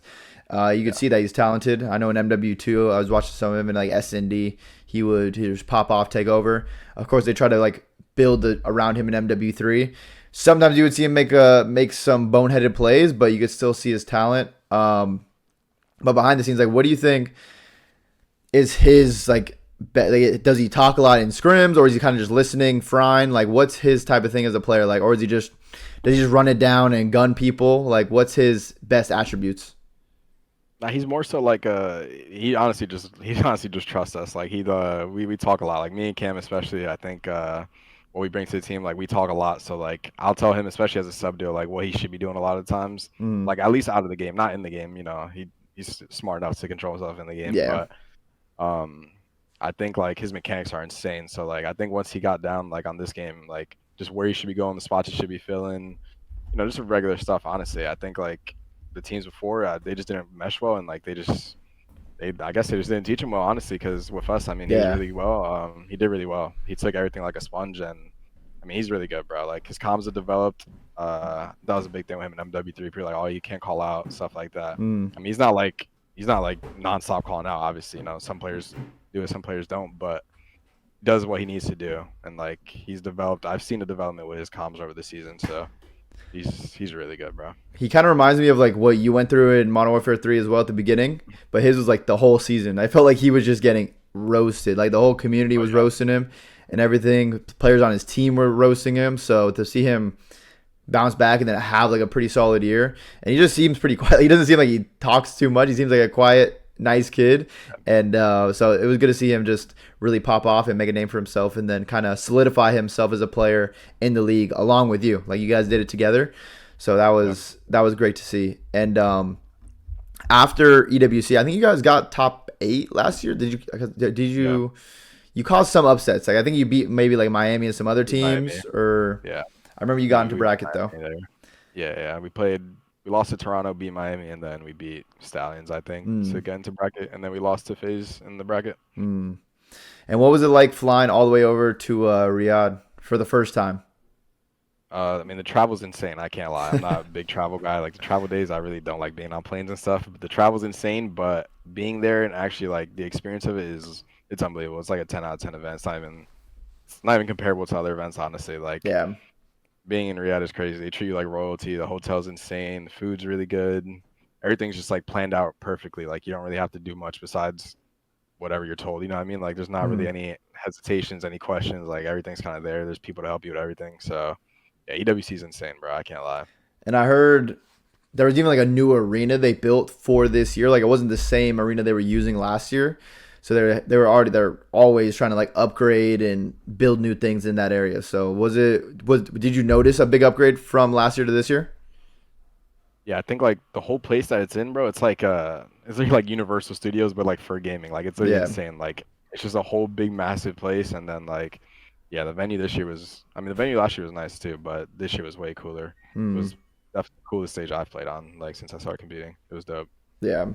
You could Yeah. see that he's talented. I know in MW2, I was watching some of him in like SND. He just pop off, take over. Of course, they try to like build around him in MW3. Sometimes you would see him make some boneheaded plays, but you could still see his talent. But behind the scenes, like, what do you think is his like, does he talk a lot in scrims, or is he kind of just listening, frying? Like, what's his type of thing as a player? Like, or does he just run it down and gun people? Like, what's his best attributes? Nah, he's more so like he honestly just trusts us. Like we talk a lot. Like me and Cam especially, I think what we bring to the team, like we talk a lot. So like I'll tell him, especially as a sub deal, like what he should be doing a lot of times. Mm, Like at least out of the game, not in the game. He's smart enough to control himself in the game. yeah. But um I think like his mechanics are insane. So like I think once he got down like on this game, like just where he should be going, the spots he should be filling, just regular stuff. Honestly, I think like the teams before they just didn't mesh well, and like I guess they just didn't teach him well, honestly. Because with us, I mean, he was Yeah. really well. He did really well. He took everything like a sponge, and I mean, he's really good, bro. Like his comms have developed. That was a big thing with him in MW3. People were like, oh, you can't call out stuff like that. Mm, I mean, he's not like nonstop calling out. Obviously, some players do it, some players don't, but he does what he needs to do, and like he's developed. I've seen the development with his comms over the season, so he's really good, bro. he kind of reminds me of like what you went through in Modern Warfare 3 as well at the beginning, but his was like the whole season. I felt like he was just getting roasted. Like the whole community Oh was yeah. roasting him and everything. The players on his team were roasting him. So to see him bounce back and then have like a pretty solid year, and he just seems pretty quiet. He doesn't seem like he talks too much. He seems like a quiet, nice kid, and so it was good to see him just really pop off and make a name for himself, and then kind of solidify himself as a player in the league along with you. Like you guys did it together, so Yeah. that was great to see. And after EWC, I think you guys got top 8 last year. Yeah. You caused some upsets? Like I think you beat maybe like Miami and some other Beat Miami. teams, or Yeah. I remember you got We into we beat bracket though. Miami there. Yeah, yeah. We lost to Toronto, beat Miami, and then we beat Stallions, I think, to Mm. get into bracket, and then we lost to FaZe in the bracket. Mm. And what was it like flying all the way over to Riyadh for the first time? I mean, the travel's insane. I can't lie. I'm not a big travel guy. Like the travel days, I really don't like being on planes and stuff. But the travel's insane. But being there and actually like the experience of it is it's unbelievable. It's like a 10 out of 10 event. It's not even comparable to other events, honestly. Like Yeah. being in Riyadh is crazy. They treat you like royalty. The hotel's insane. The food's really good. Everything's just like planned out perfectly. Like you don't really have to do much besides whatever you're told. You know what I mean? Like there's not really Mhm. any hesitations, any questions. Like everything's kind of there. There's people to help you with everything. So yeah, EWC is insane, bro. I can't lie. And I heard there was even like a new arena they built for this year. Like it wasn't the same arena they were using last year. So they're always trying to like upgrade and build new things in that area. So did you notice a big upgrade from last year to this year? Yeah, I think like the whole place that it's in, bro. It's like Universal Studios, but like for gaming. Like it's literally Yeah. insane. Like it's just a whole big massive place, and then like yeah, the venue this year was. I mean, the venue last year was nice too, but this year was way cooler. It Hmm. was definitely the coolest stage I've played on, like since I started competing. It was dope. Yeah.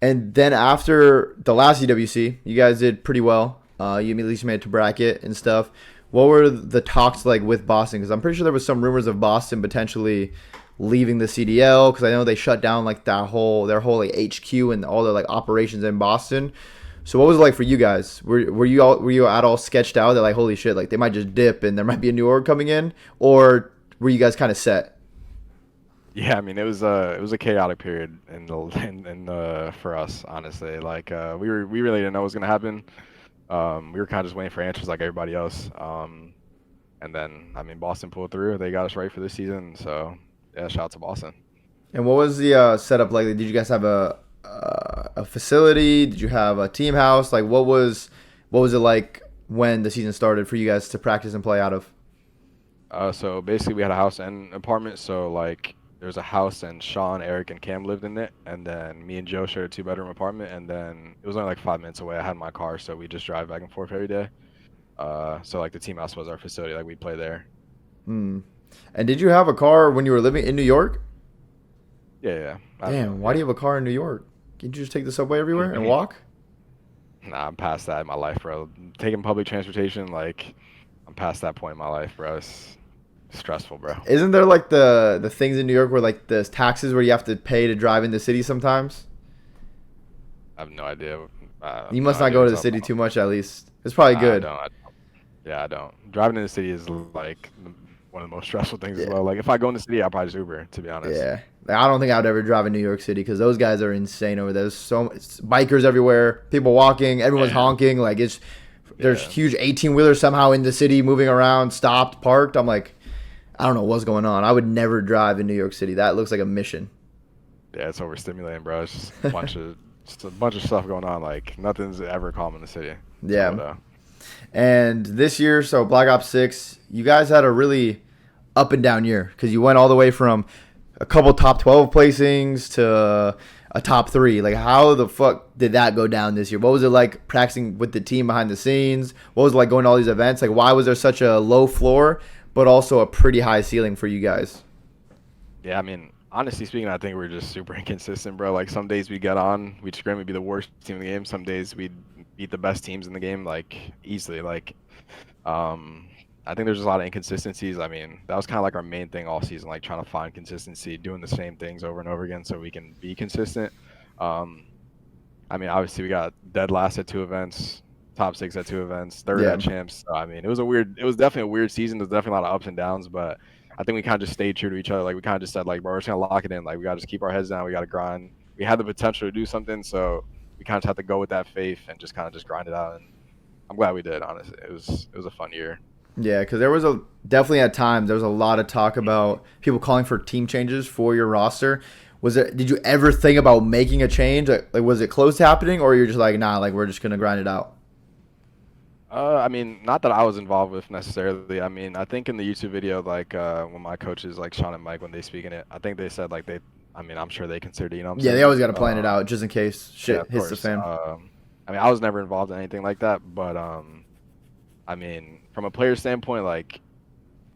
And then after the last EWC, you guys did pretty well. You at least made it to bracket and stuff. What were the talks like with Boston? Because I'm pretty sure there was some rumors of Boston potentially leaving the CDL because I know they shut down like their whole like HQ and all their like operations in Boston. So what was it like for you guys? Were you at all sketched out that like holy shit like they might just dip and there might be a new org coming in, or were you guys kind of set? Yeah, I mean it was a chaotic period for us, honestly. Like we really didn't know what was gonna happen. We were kind of just waiting for answers like everybody else. And then I mean Boston pulled through. They got us right for this season. So yeah, shout out to Boston. And what was the setup like? Did you guys have a facility? Did you have a team house? Like what was it like when the season started for you guys to practice and play out of? So basically we had a house and apartment. So like there's a house and Sean, Eric, and Cam lived in it, and then me and Joe shared a two-bedroom apartment. And then it was only like 5 minutes away. I had my car, so we just drive back and forth every day. So like the team house was our facility. Like we play there. Hmm. And did you have a car when you were living in New York? Yeah, yeah, Damn, why absolutely. do you have a car in New York? Can't you just take the subway everywhere and walk? Nah, I'm past that in my life, bro. Taking public transportation, like, I'm past that point in my life, bro. It's stressful, bro. Isn't there like the things in New York where like the taxes where you have to pay to drive in the city sometimes? I have no idea. I have You no must not idea go what to you're the talking city about. too much at least. It's probably I good. don't. Yeah, I don't. Driving in the city is like one of the most stressful things as Yeah. well. Like, if I go in the city, I'll probably just Uber, to be honest. Yeah, like, I don't think I would ever drive in New York City because those guys are insane over there. There's it's bikers everywhere, people walking, everyone's Yeah, honking. Like there's yeah, huge 18 wheelers somehow in the city moving around, stopped, parked. I'm like, I don't know what's going on. I would never drive in New York City. That looks like a mission. yeah. It's overstimulating, bro. It's just a bunch of stuff going on. Like, nothing's ever calm in the city. So, Yeah, and this year, so Black Ops 6, you guys had a really up and down year because you went all the way from a couple top 12 placings to a top three. Like, how the fuck did that go down this year? What was it like practicing with the team behind the scenes? What was it like going to all these events? Like, why was there such a low floor, but also a pretty high ceiling for you guys? yeah, I mean, honestly speaking, I think we're just super inconsistent, bro. Like some days we get on, we'd scrim, we'd be the worst team in the game. Some days we'd beat the best teams in the game, like easily. Um, I think there's just a lot of inconsistencies. I mean, that was kind of like our main thing all season, like trying to find consistency, doing the same things over and over again so we can be consistent. Um, I mean, obviously we got dead last at two events, top six at two events, third Yeah. at champs. So, I mean, it was definitely a weird season. There's definitely a lot of ups and downs, but I think we kind of just stayed true to each other. Like we kind of just said, like, bro, we're just gonna lock it in. Like we gotta just keep our heads down. We gotta grind. We had the potential to do something, so we kind of have to go with that faith and just kind of just grind it out. And I'm glad we did. Honestly, it was a fun year. Yeah, because there was definitely at times there was a lot of talk about people calling for team changes for your roster. Did you ever think about making a change? Like was it close to happening, or you're just like, nah, like we're just gonna grind it out? I mean, not that I was involved with necessarily. I mean, I think in the YouTube video, like when my coaches, like Sean and Mike, when they speak in it, I think they said like I mean, I'm sure they considered, you know what I'm Yeah, they saying? always got to plan it out just in case Yeah, shit of hits the course. fan. I mean, I was never involved in anything like that, but I mean, from a player standpoint, like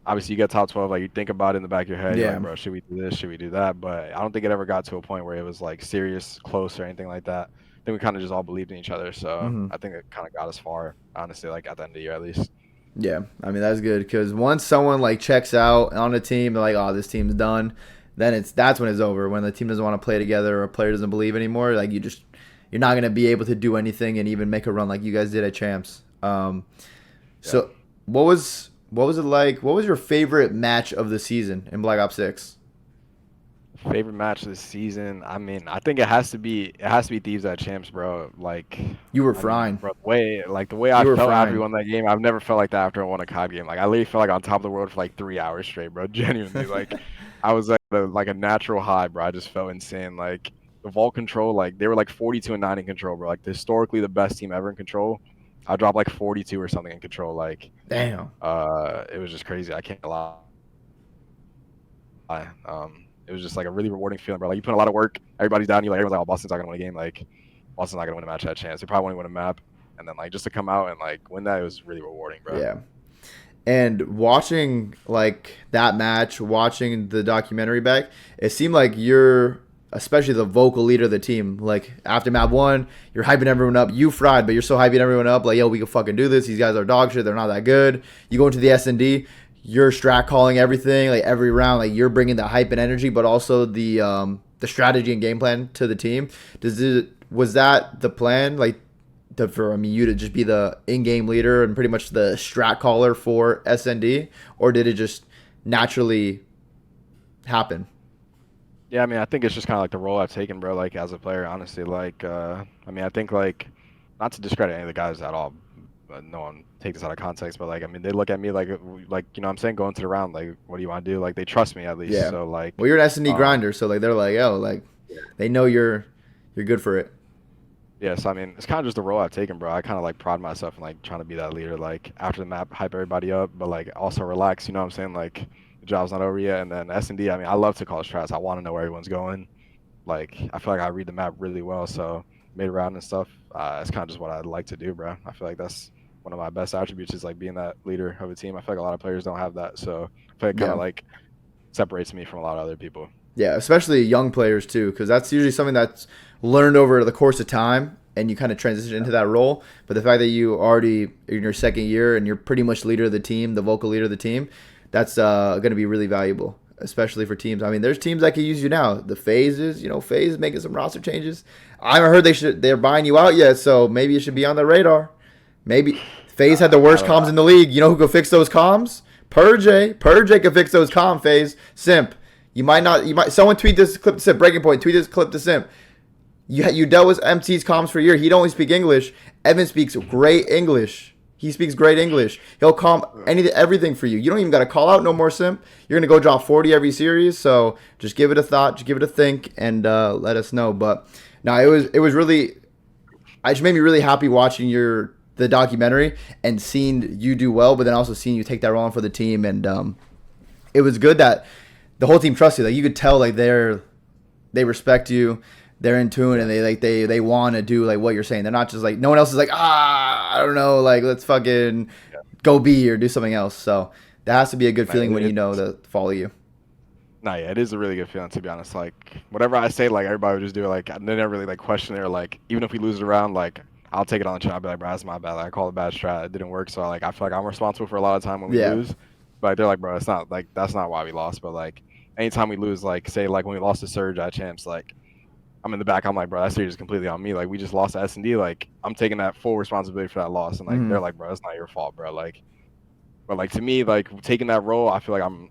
obviously you get top 12, like you think about it in the back of your head, you're like, Yeah. bro, should we do this? Should we do that? But I don't think it ever got to a point where it was like serious, close, or anything like that. I think we kind of just all believed in each other, so Hmm. I think it kind of got us far, honestly, like at the end of the year at least. Yeah, I mean that's good because once someone like checks out on a team, they're like, "Oh, this team's done." Then that's when it's over. When the team doesn't want to play together or a player doesn't believe anymore, like you're not gonna be able to do anything and even make a run like you guys did at champs. Yeah. So what was it like? What was your favorite match of the season in Black Ops 6? Favorite match of the season? I mean, I think it has to be Thieves at champs, bro. Like, You were I mean, frying. bro, the way I You were felt after we frying. won that game, I've never felt like that after I won a COD game. Like, I literally felt like on top of the world for like 3 hours straight, bro. Genuinely, like, I was like a natural high, bro. I just felt insane. Like the vault control, like they were like 42-9 in control, bro. Like historically the best team ever in control. I dropped like 42 or something in control. Like, Damn. it was just crazy. I can't lie. It was just like a really rewarding feeling, bro. Like you put in a lot of work, everybody's down you, like everyone's like, "Oh, Boston's not gonna win a game." Like Boston's not gonna win a match at chance. They probably won't win a map, and then like just to come out and like win that, it was really rewarding, bro. Yeah. And watching like that match, watching the documentary back, it seemed like you're especially the vocal leader of the team. Like after map one, you're hyping everyone up. You fried, but you're still hyping everyone up. Like, yo, we can fucking do this. These guys are dog shit. They're not that good. You go into the S&D, you're strat calling everything, like every round. Like you're bringing the hype and energy, but also the strategy and game plan to the team. Was that the plan? Like for you to just be the in-game leader and pretty much the strat caller for SND, or did it just naturally happen? Yeah, I mean, I think it's just kind of like the role I've taken, bro. Like as a player, honestly, like I mean, I think like not to discredit any of the guys at all. No one take this out of context, but like I mean, they look at me like you know what I'm saying, going to the round, like what do you want to do? Like they trust me at least. Yeah. So like, Well, you're an S&D um, grinder, so like they're like, oh, like they know you're good for it. yeah, so I mean, it's kind of just the role I've taken, bro. I kind of like pride myself in like trying to be that leader, like after the map, hype everybody up, but like also relax. You know what I'm saying? Like the job's not over yet. And then S&D, I mean, I love to call strats. I want to know where everyone's going. Like I feel like I read the map really well, so mid round and stuff. It's kind of just what I like to do, bro. I feel like that's one of my best attributes is like being that leader of a team. I feel like a lot of players don't have that, so I feel like it kind Yeah. of like separates me from a lot of other people. Yeah, especially young players too, because that's usually something that's learned over the course of time, and you kind of transition into that role. But the fact that you already in your second year and you're pretty much leader of the team, the vocal leader of the team, that's going to be really valuable, especially for teams. I mean, there's teams that can use you now. The phases, FaZe is making some roster changes. I haven't heard they're buying you out yet, so maybe it should be on the radar. Maybe FaZe had the I worst don't comms in the league. You know who could fix those comms? Purj could fix those comms. FaZe Simp. You might not. You might. Someone tweet this clip to Simp. Breaking point. Tweet this clip to Simp. You dealt with MT's comms for a year. He don't only speak English. Evan speaks great English. He speaks great English. He'll calm everything for you. You don't even got to call out no more, Simp. You're gonna go drop 40 every series. So just give it a thought. Just give it a think, and let us know. But no, it was really. It just made me really happy watching the documentary and seeing you do well, but then also seeing you take that role on for the team. And it was good that the whole team trusts you. Like you could tell, like they respect you, they're in tune, and they want to do like what you're saying. They're not just like no one else is like I don't know, like let's fucking Yeah. go B or do something else. So that has to be a good Nah, feeling when you know to follow you. Nah, yeah, it is a really good feeling to be honest. Like whatever I say, like everybody would just do it. Like they never really like question it or like even if we lose it around, like I'll take it on the chin. I'll be like, bro, that's my bad. Like, I call it bad strat. It didn't work. So like I feel like I'm responsible for a lot of time when we Yeah. lose. But they're like, bro, it's not like that's not why we lost. But like anytime we lose, like say like when we lost to Surge at champs, like I'm in the back. I'm like, bro, that series is completely on me. Like we just lost to S&D. Like I'm taking that full responsibility for that loss. And like Hmm. they're like, bro, it's not your fault, bro. Like, but like to me, like taking that role, I feel like I'm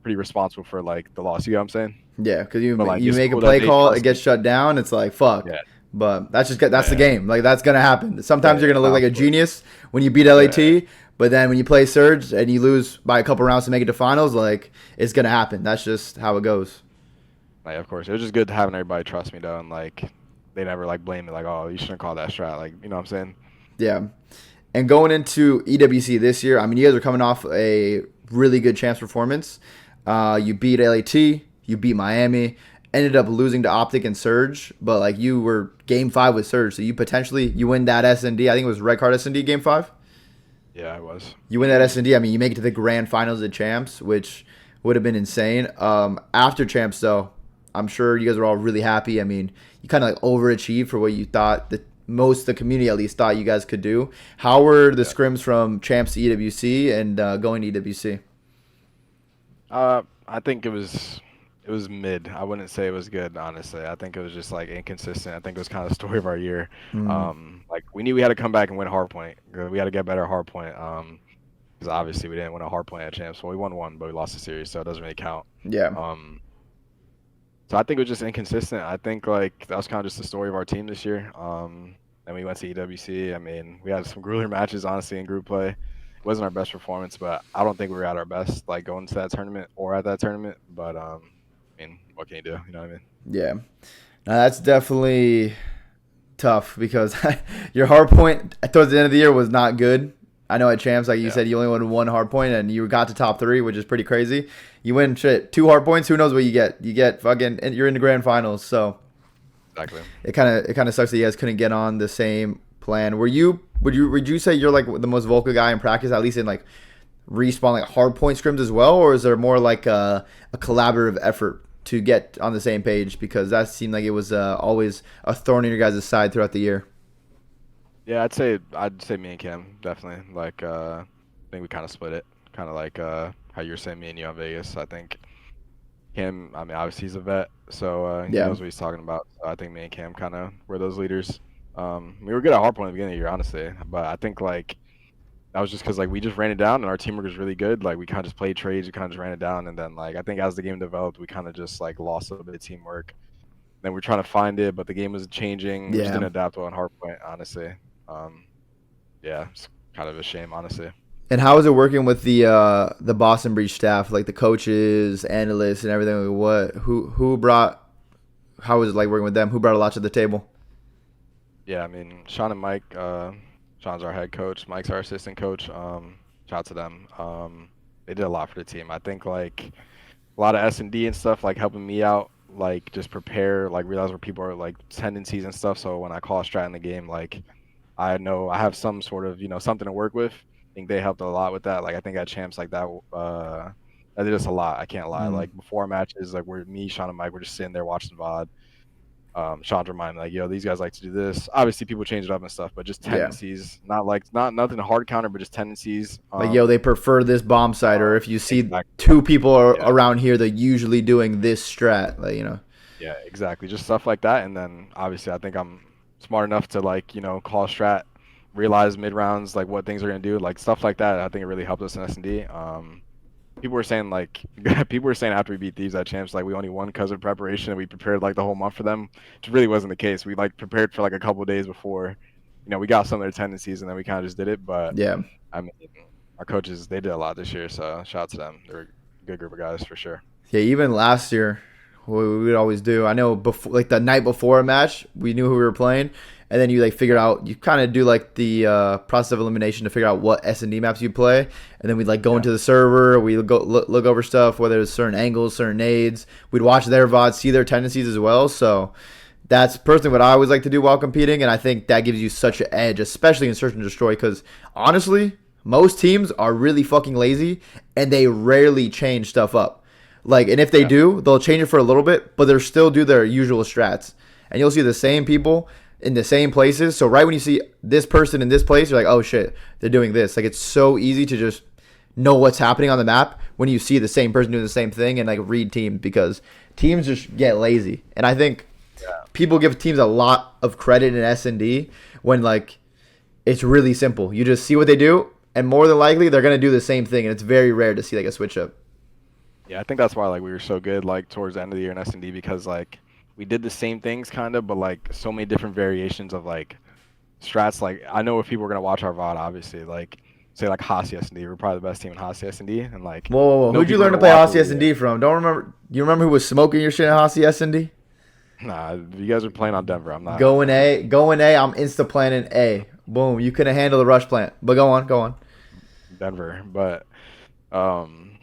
pretty responsible for like the loss. You know what I'm saying? Yeah, because you But like you it's make a cool that play they call, it trust gets me. shut down. It's like fuck. Yeah, But that's the yeah, game. Like that's gonna happen. yeah, Sometimes you're yeah. gonna look Nah, like of a course. genius when you beat Yeah, LAT, but then when you play Surge and you lose by a couple rounds to make it to finals, like it's gonna happen. That's just how it goes. like of course. It was just good having everybody trust me though, and like they never like blame me like, oh, you shouldn't call that strat. Like you know what I'm saying? Yeah. And going into EWC this year, I mean, you guys are coming off a really good champs performance. You beat LAT, you beat Miami, ended up losing to OpTic and Surge, but like you were game five with Surge, so you win that S&D. I think it was Red Card S&D game five. Yeah, I was. You win that S&D. I mean, you make it to the grand finals of champs, which would have been insane. After champs, though, I'm sure you guys were all really happy. I mean, you kind of like overachieved for what you thought most of the community at least thought you guys could do. How were the Yeah. scrims from champs to EWC and going to EWC? I think it was mid. I wouldn't say it was good, honestly. I think it was just like inconsistent. I think it was kind of the story of our year. Mm, Like we knew we had to come back and win hardpoint. We had to get better at hardpoint. Because obviously we didn't win a hardpoint at champs. Well, we won one, but we lost the series, so it doesn't really count. yeah, Um, so I think it was just inconsistent. I think like that was kind of just the story of our team this year. And we went to EWC. I mean, we had some grueler matches, honestly, in group play. It wasn't our best performance, but I don't think we were at our best, like going to that tournament or at that tournament. But I mean, what can you do? You know what I mean? yeah. Now that's definitely tough because your hard point towards the end of the year was not good. I know at champs, like you Yeah, said, you only won one hard point and you got to top three, which is pretty crazy. You win shit two hard points. Who knows what you get? You get fucking. You're in the grand finals, so exactly. it kind of sucks that you guys couldn't get on the same plan. Would you say you're like the most vocal guy in practice, at least in like respawn like hard point scrims as well, or is there more like a collaborative effort to get on the same page? Because that seemed like it was always a thorn in your guys' side throughout the year. Yeah, I'd say me and Cam definitely. Like I think we kind of split it, kind of like how you were saying me and you on Vegas. I think Cam, I mean, obviously he's a vet, so he Yeah. knows what he's talking about. So I think me and Cam kind of were those leaders. We were good at hardpoint at the beginning of the year, honestly, but I think like that was just because like we just ran it down and our teamwork was really good. Like we kind of just played trades, we kind of just ran it down, and then like I think as the game developed, we kind of just like lost a little bit of teamwork. Then we're trying to find it, but the game was changing. We just Yeah. didn't adapt well on hardpoint, honestly. Um, yeah, it's kind of a shame, honestly. And how is it working with the Boston Breach staff, like the coaches, analysts, and everything? Like what who brought? How was it like working with them? Who brought a lot to the table? Yeah, I mean, Sean and Mike, Sean's our head coach, Mike's our assistant coach. Shout out to them. They did a lot for the team. I think like a lot of S&D and stuff, like helping me out, like just prepare, like realize where people are like tendencies and stuff. So when I call a strat in the game, like I know I have some sort of, something to work with. I think they helped a lot with that. Like I think at champs like that did us a lot. I can't lie. Mm, Like before matches, like me, Sean, and Mike were just sitting there watching VOD. Sean reminded me like, yo, these guys like to do this. Obviously, people change it up and stuff, but just yeah. tendencies. Not nothing hard counter, but just tendencies. Like yo, they prefer this bomb site, or Uh, if you see exactly. two people Yeah, around here, they're usually doing this strat. Like yeah, exactly. Just stuff like that, and then obviously, I think I'm smart enough to like, call strat, realize mid rounds like what things are gonna do, like stuff like that. I think it really helped us in S&D. People were saying like people were saying after we beat Thieves at champs like we only won because of preparation and we prepared like the whole month for them, which really wasn't the case. We like prepared for like a couple of days before, we got some of their tendencies and then we kind of just did it. But yeah. I mean, our coaches they did a lot this year, so shout out to them. They're a good group of guys for sure. Yeah, even last year, what we would always do. I know before, like the night before a match, we knew who we were playing, and then you like figured out. You kind of do like the process of elimination to figure out what S&D maps you play, and then we'd like go Yeah, into the server. We go look over stuff, whether it's certain angles, certain nades. We'd watch their VODs, see their tendencies as well. So that's personally what I always like to do while competing, and I think that gives you such an edge, especially in search and destroy. Because honestly, most teams are really fucking lazy, and they rarely change stuff up. Like, and if they yeah, do, they'll change it for a little bit, but they'll still do their usual strats. And you'll see the same people in the same places. So right when you see this person in this place, you're like, oh shit, they're doing this. Like it's so easy to just know what's happening on the map when you see the same person doing the same thing and like read teams because teams just get lazy. And I think yeah. people give teams a lot of credit in S&D when like it's really simple. You just see what they do, and more than likely they're gonna do the same thing. And it's very rare to see like a switch up. Yeah, I think that's why like we were so good like towards the end of the year in S&D because like we did the same things kind of, but like so many different variations of like strats. Like I know if people are gonna watch our VOD, obviously, like say like Hasi S&D, we're probably the best team in Hasi S&D, and like Whoa, whoa, whoa! no Who'd you people are learn to gonna play watch Aussie it. S and Yeah. D from? Don't remember. You remember who was smoking your shit in Aussie S and D? Nah, you guys are playing on Denver. I'm not. Going A, going A. I'm insta planning A. Boom! You couldn't handle the rush plant, but go on, go on. Denver, but um,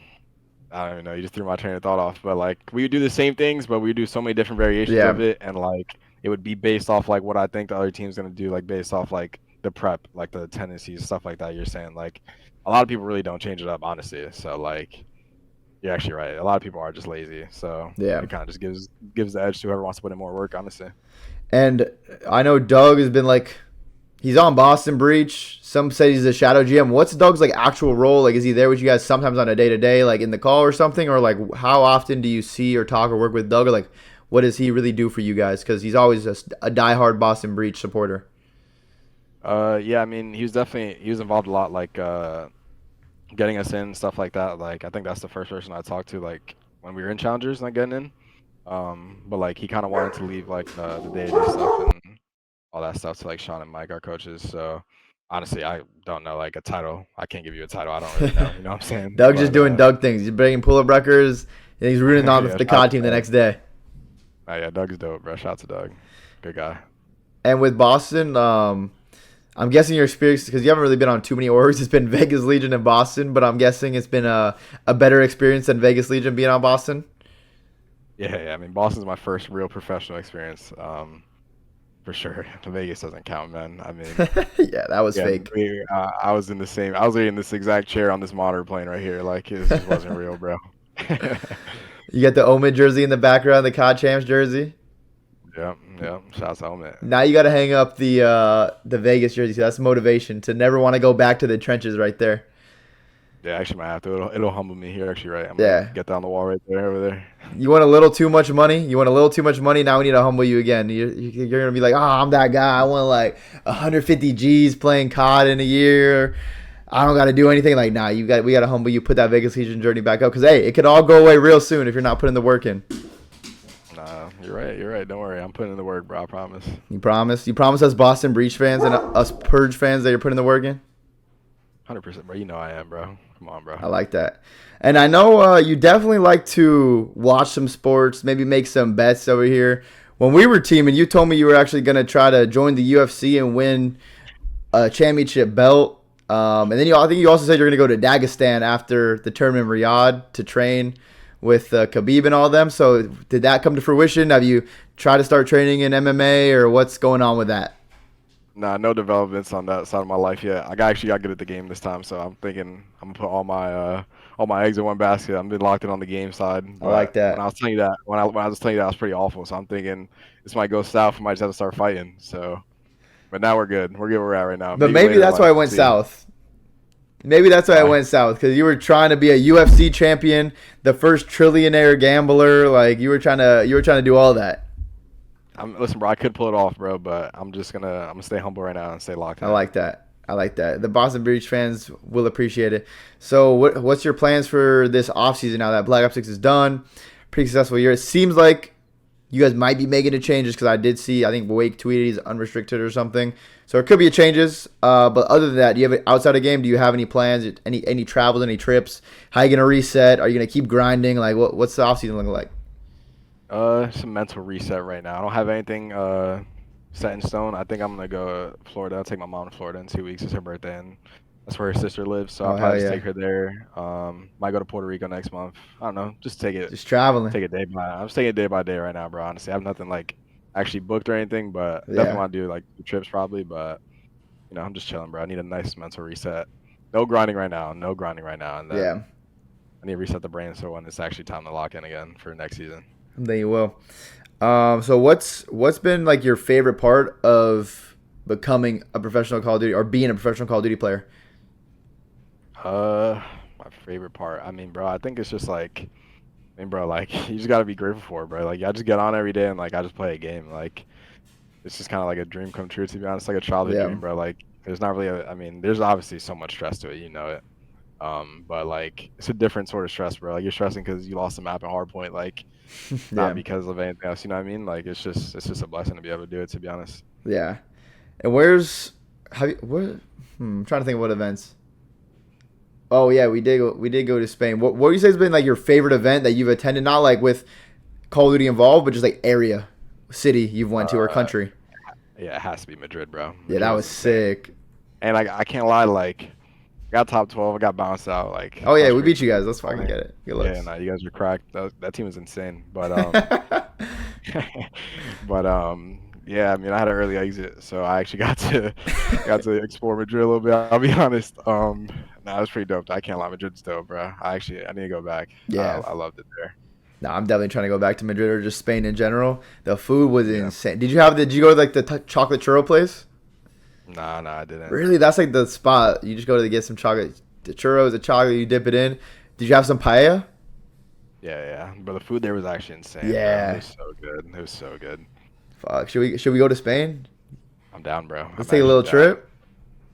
I don't even know. You just threw my train of thought off. But like we would do the same things, but we would do so many different variations of Yeah, it, and like it would be based off like what I think the other team's gonna do, like based off like the prep, like the tendencies, stuff like that. You're saying like a lot of people really don't change it up, honestly. So like you're actually right. A lot of people are just lazy, so yeah. it kind of just gives the edge to whoever wants to put in more work, honestly. And I know Doug has been like, he's on Boston Breach. Some say he's a shadow GM. What's Doug's like actual role? Like, is he there with you guys sometimes on a day to day, like in the call or something, or like how often do you see or talk or work with Doug, or like what does he really do for you guys? Because he's always a diehard Boston Breach supporter. Yeah, I mean, he was involved a lot, like getting us in, stuff like that. Like, I think that's the first person I talked to, like when we were in Challengers, not getting in. But like he kind of wanted to leave like the day-to-day stuff and all that stuff to like Sean and Mike, our coaches. So honestly, I don't know like a title. I can't give you a title. I don't really know. You know what I'm saying? Doug just But doing Doug things. He's breaking pull-up records, and he's rooting on yeah, the shout COD out team to the Doug. next day. Yeah, Doug's dope, bro. Shout out to Doug. Good guy. And with Boston, I'm guessing your experience, because you haven't really been on too many orgs. It's been Vegas Legion and Boston, but I'm guessing it's been a better experience than Vegas Legion being on Boston. Yeah. I mean, Boston's my first real professional experience. For sure. Vegas doesn't count, man. I mean, Yeah, that was yeah, fake. I was in the same. I was in this exact chair on this monitor playing right here. Like, this just wasn't real, bro. You got the Omen jersey in the background, the COD Champs jersey. Yeah. Shout out to Helmet. Now you got to hang up the Vegas jersey. So that's motivation to never want to go back to the trenches right there. Yeah, actually, might have to. It'll humble me here. Actually, right. I'm gonna Yeah. get that on the wall right there, over there. You want a little too much money? You want a little too much money? Now we need to humble you again. You're going to be like, oh, I'm that guy. I want like 150 G's playing COD in a year. I don't got to do anything. Like, nah, we got to humble you. Put that Vegas Legion journey back up. Because, hey, it could all go away real soon if you're not putting the work in. Nah, you're right. You're right. Don't worry. I'm putting in the work, bro. I promise. You promise? You promise us Boston Breach fans and us Purge fans that you're putting the work in? 100%, bro. You know I am, bro. Come on, bro. I like that. And I know you definitely like to watch some sports, maybe make some bets over here. When we were teaming, you told me you were actually going to try to join the UFC and win a championship belt. And then I think you also said you're going to go to Dagestan after the tournament in Riyadh to train with Khabib and all them. So did that come to fruition? Have you tried to start training in MMA, or what's going on with that? Nah, no developments on that side of my life yet. Actually got good at the game this time, so I'm thinking I'm gonna put all my eggs in one basket. I've been locked in on the game side. I like But when I that. was telling you that, when I was telling you that, I was pretty awful. So I'm thinking this might go south. I might just have to start fighting. So, but now we're good. We're good where we're at right now. But Maybe maybe later in that's why life, it we'll went see. south. Maybe that's why it Why? went south, because you were trying to be a UFC champion, the first trillionaire gambler. Like you were trying to do all that. Listen, bro. I could pull it off, bro, but I'm gonna stay humble right now and stay locked I in. like that. I like that. The Boston Breach fans will appreciate it. So, what's your plans for this offseason now that Black Ops 6 is done? Pretty successful year. It seems like you guys might be making the changes, because I did see, I think Wake tweeted he's unrestricted or something. So it could be a changes. But other than that, do you have outside of game? Do you have any plans? Any travels? Any trips? How you gonna reset? Are you gonna keep grinding? Like what's the offseason looking like? Some mental reset right now. I don't have anything set in stone. I think I'm gonna go to Florida. I'll take my mom to Florida in 2 weeks. It's her birthday, and that's where her sister lives. So I'll Oh hell probably just take yeah, her there. Might go to Puerto Rico next month. I don't know. Just just traveling. take it day by. I'm just taking it day by day right now, bro. Honestly, I have nothing like actually booked or anything, but definitely Yeah, want to do like the trips probably. But I'm just chilling, bro. I need a nice mental reset. No grinding right now. No grinding right now, and yeah. then I need to reset the brain so when it's actually time to lock in again for next season. Then you will. So what's been like your favorite part of becoming a professional Call of Duty, or being a professional Call of Duty player? My favorite part. I mean, bro, I think it's just like, I mean, bro, like you just gotta be grateful for it, bro. Like I just get on every day and like I just play a game. Like it's just kind of like a dream come true, to be honest. Like a childhood Yeah, dream, bro. Like there's not really I mean, there's obviously so much stress to it, you know it. But like it's a different sort of stress, bro. Like you're stressing because you lost a map in hardpoint, like not yeah, because of anything else. You know what I mean? Like it's just a blessing to be able to do it, to be honest. yeah. And where's have you what? I'm trying to think of what events. Oh yeah, we did go to Spain. What do you say has been like your favorite event that you've attended? Not like with Call of Duty involved, but just like area, city you've went to, or Uh, country. yeah, it has to be Madrid, bro. Yeah, that Madrid was was insane. sick. And like I can't lie, like I got top 12, I got bounced out. Like Oh that yeah, was we beat crazy. you guys. Let's I fucking mean, get it. Good yeah, looks. no, you guys were cracked. That team was insane. But yeah, I mean, I had an early exit, so I actually got to explore Madrid a little bit. I'll be honest. Nah, it was pretty dope. I can't lie, Madrid's dope, bro. I need to go back. Yeah. I loved it there. No, I'm definitely trying to go back to Madrid or just Spain in general. The food was Yeah. insane. Did you go to like the chocolate churro place? Nah, I didn't. Really, that's like the spot. You just go to get some chocolate, the churros, the chocolate. You dip it in. Did you have some paella? Yeah. But the food there was actually insane, bro. It Yeah. was so good. It was so good. Fuck. Should we go to Spain? I'm down, bro. Let's I'm take a little actually down. trip.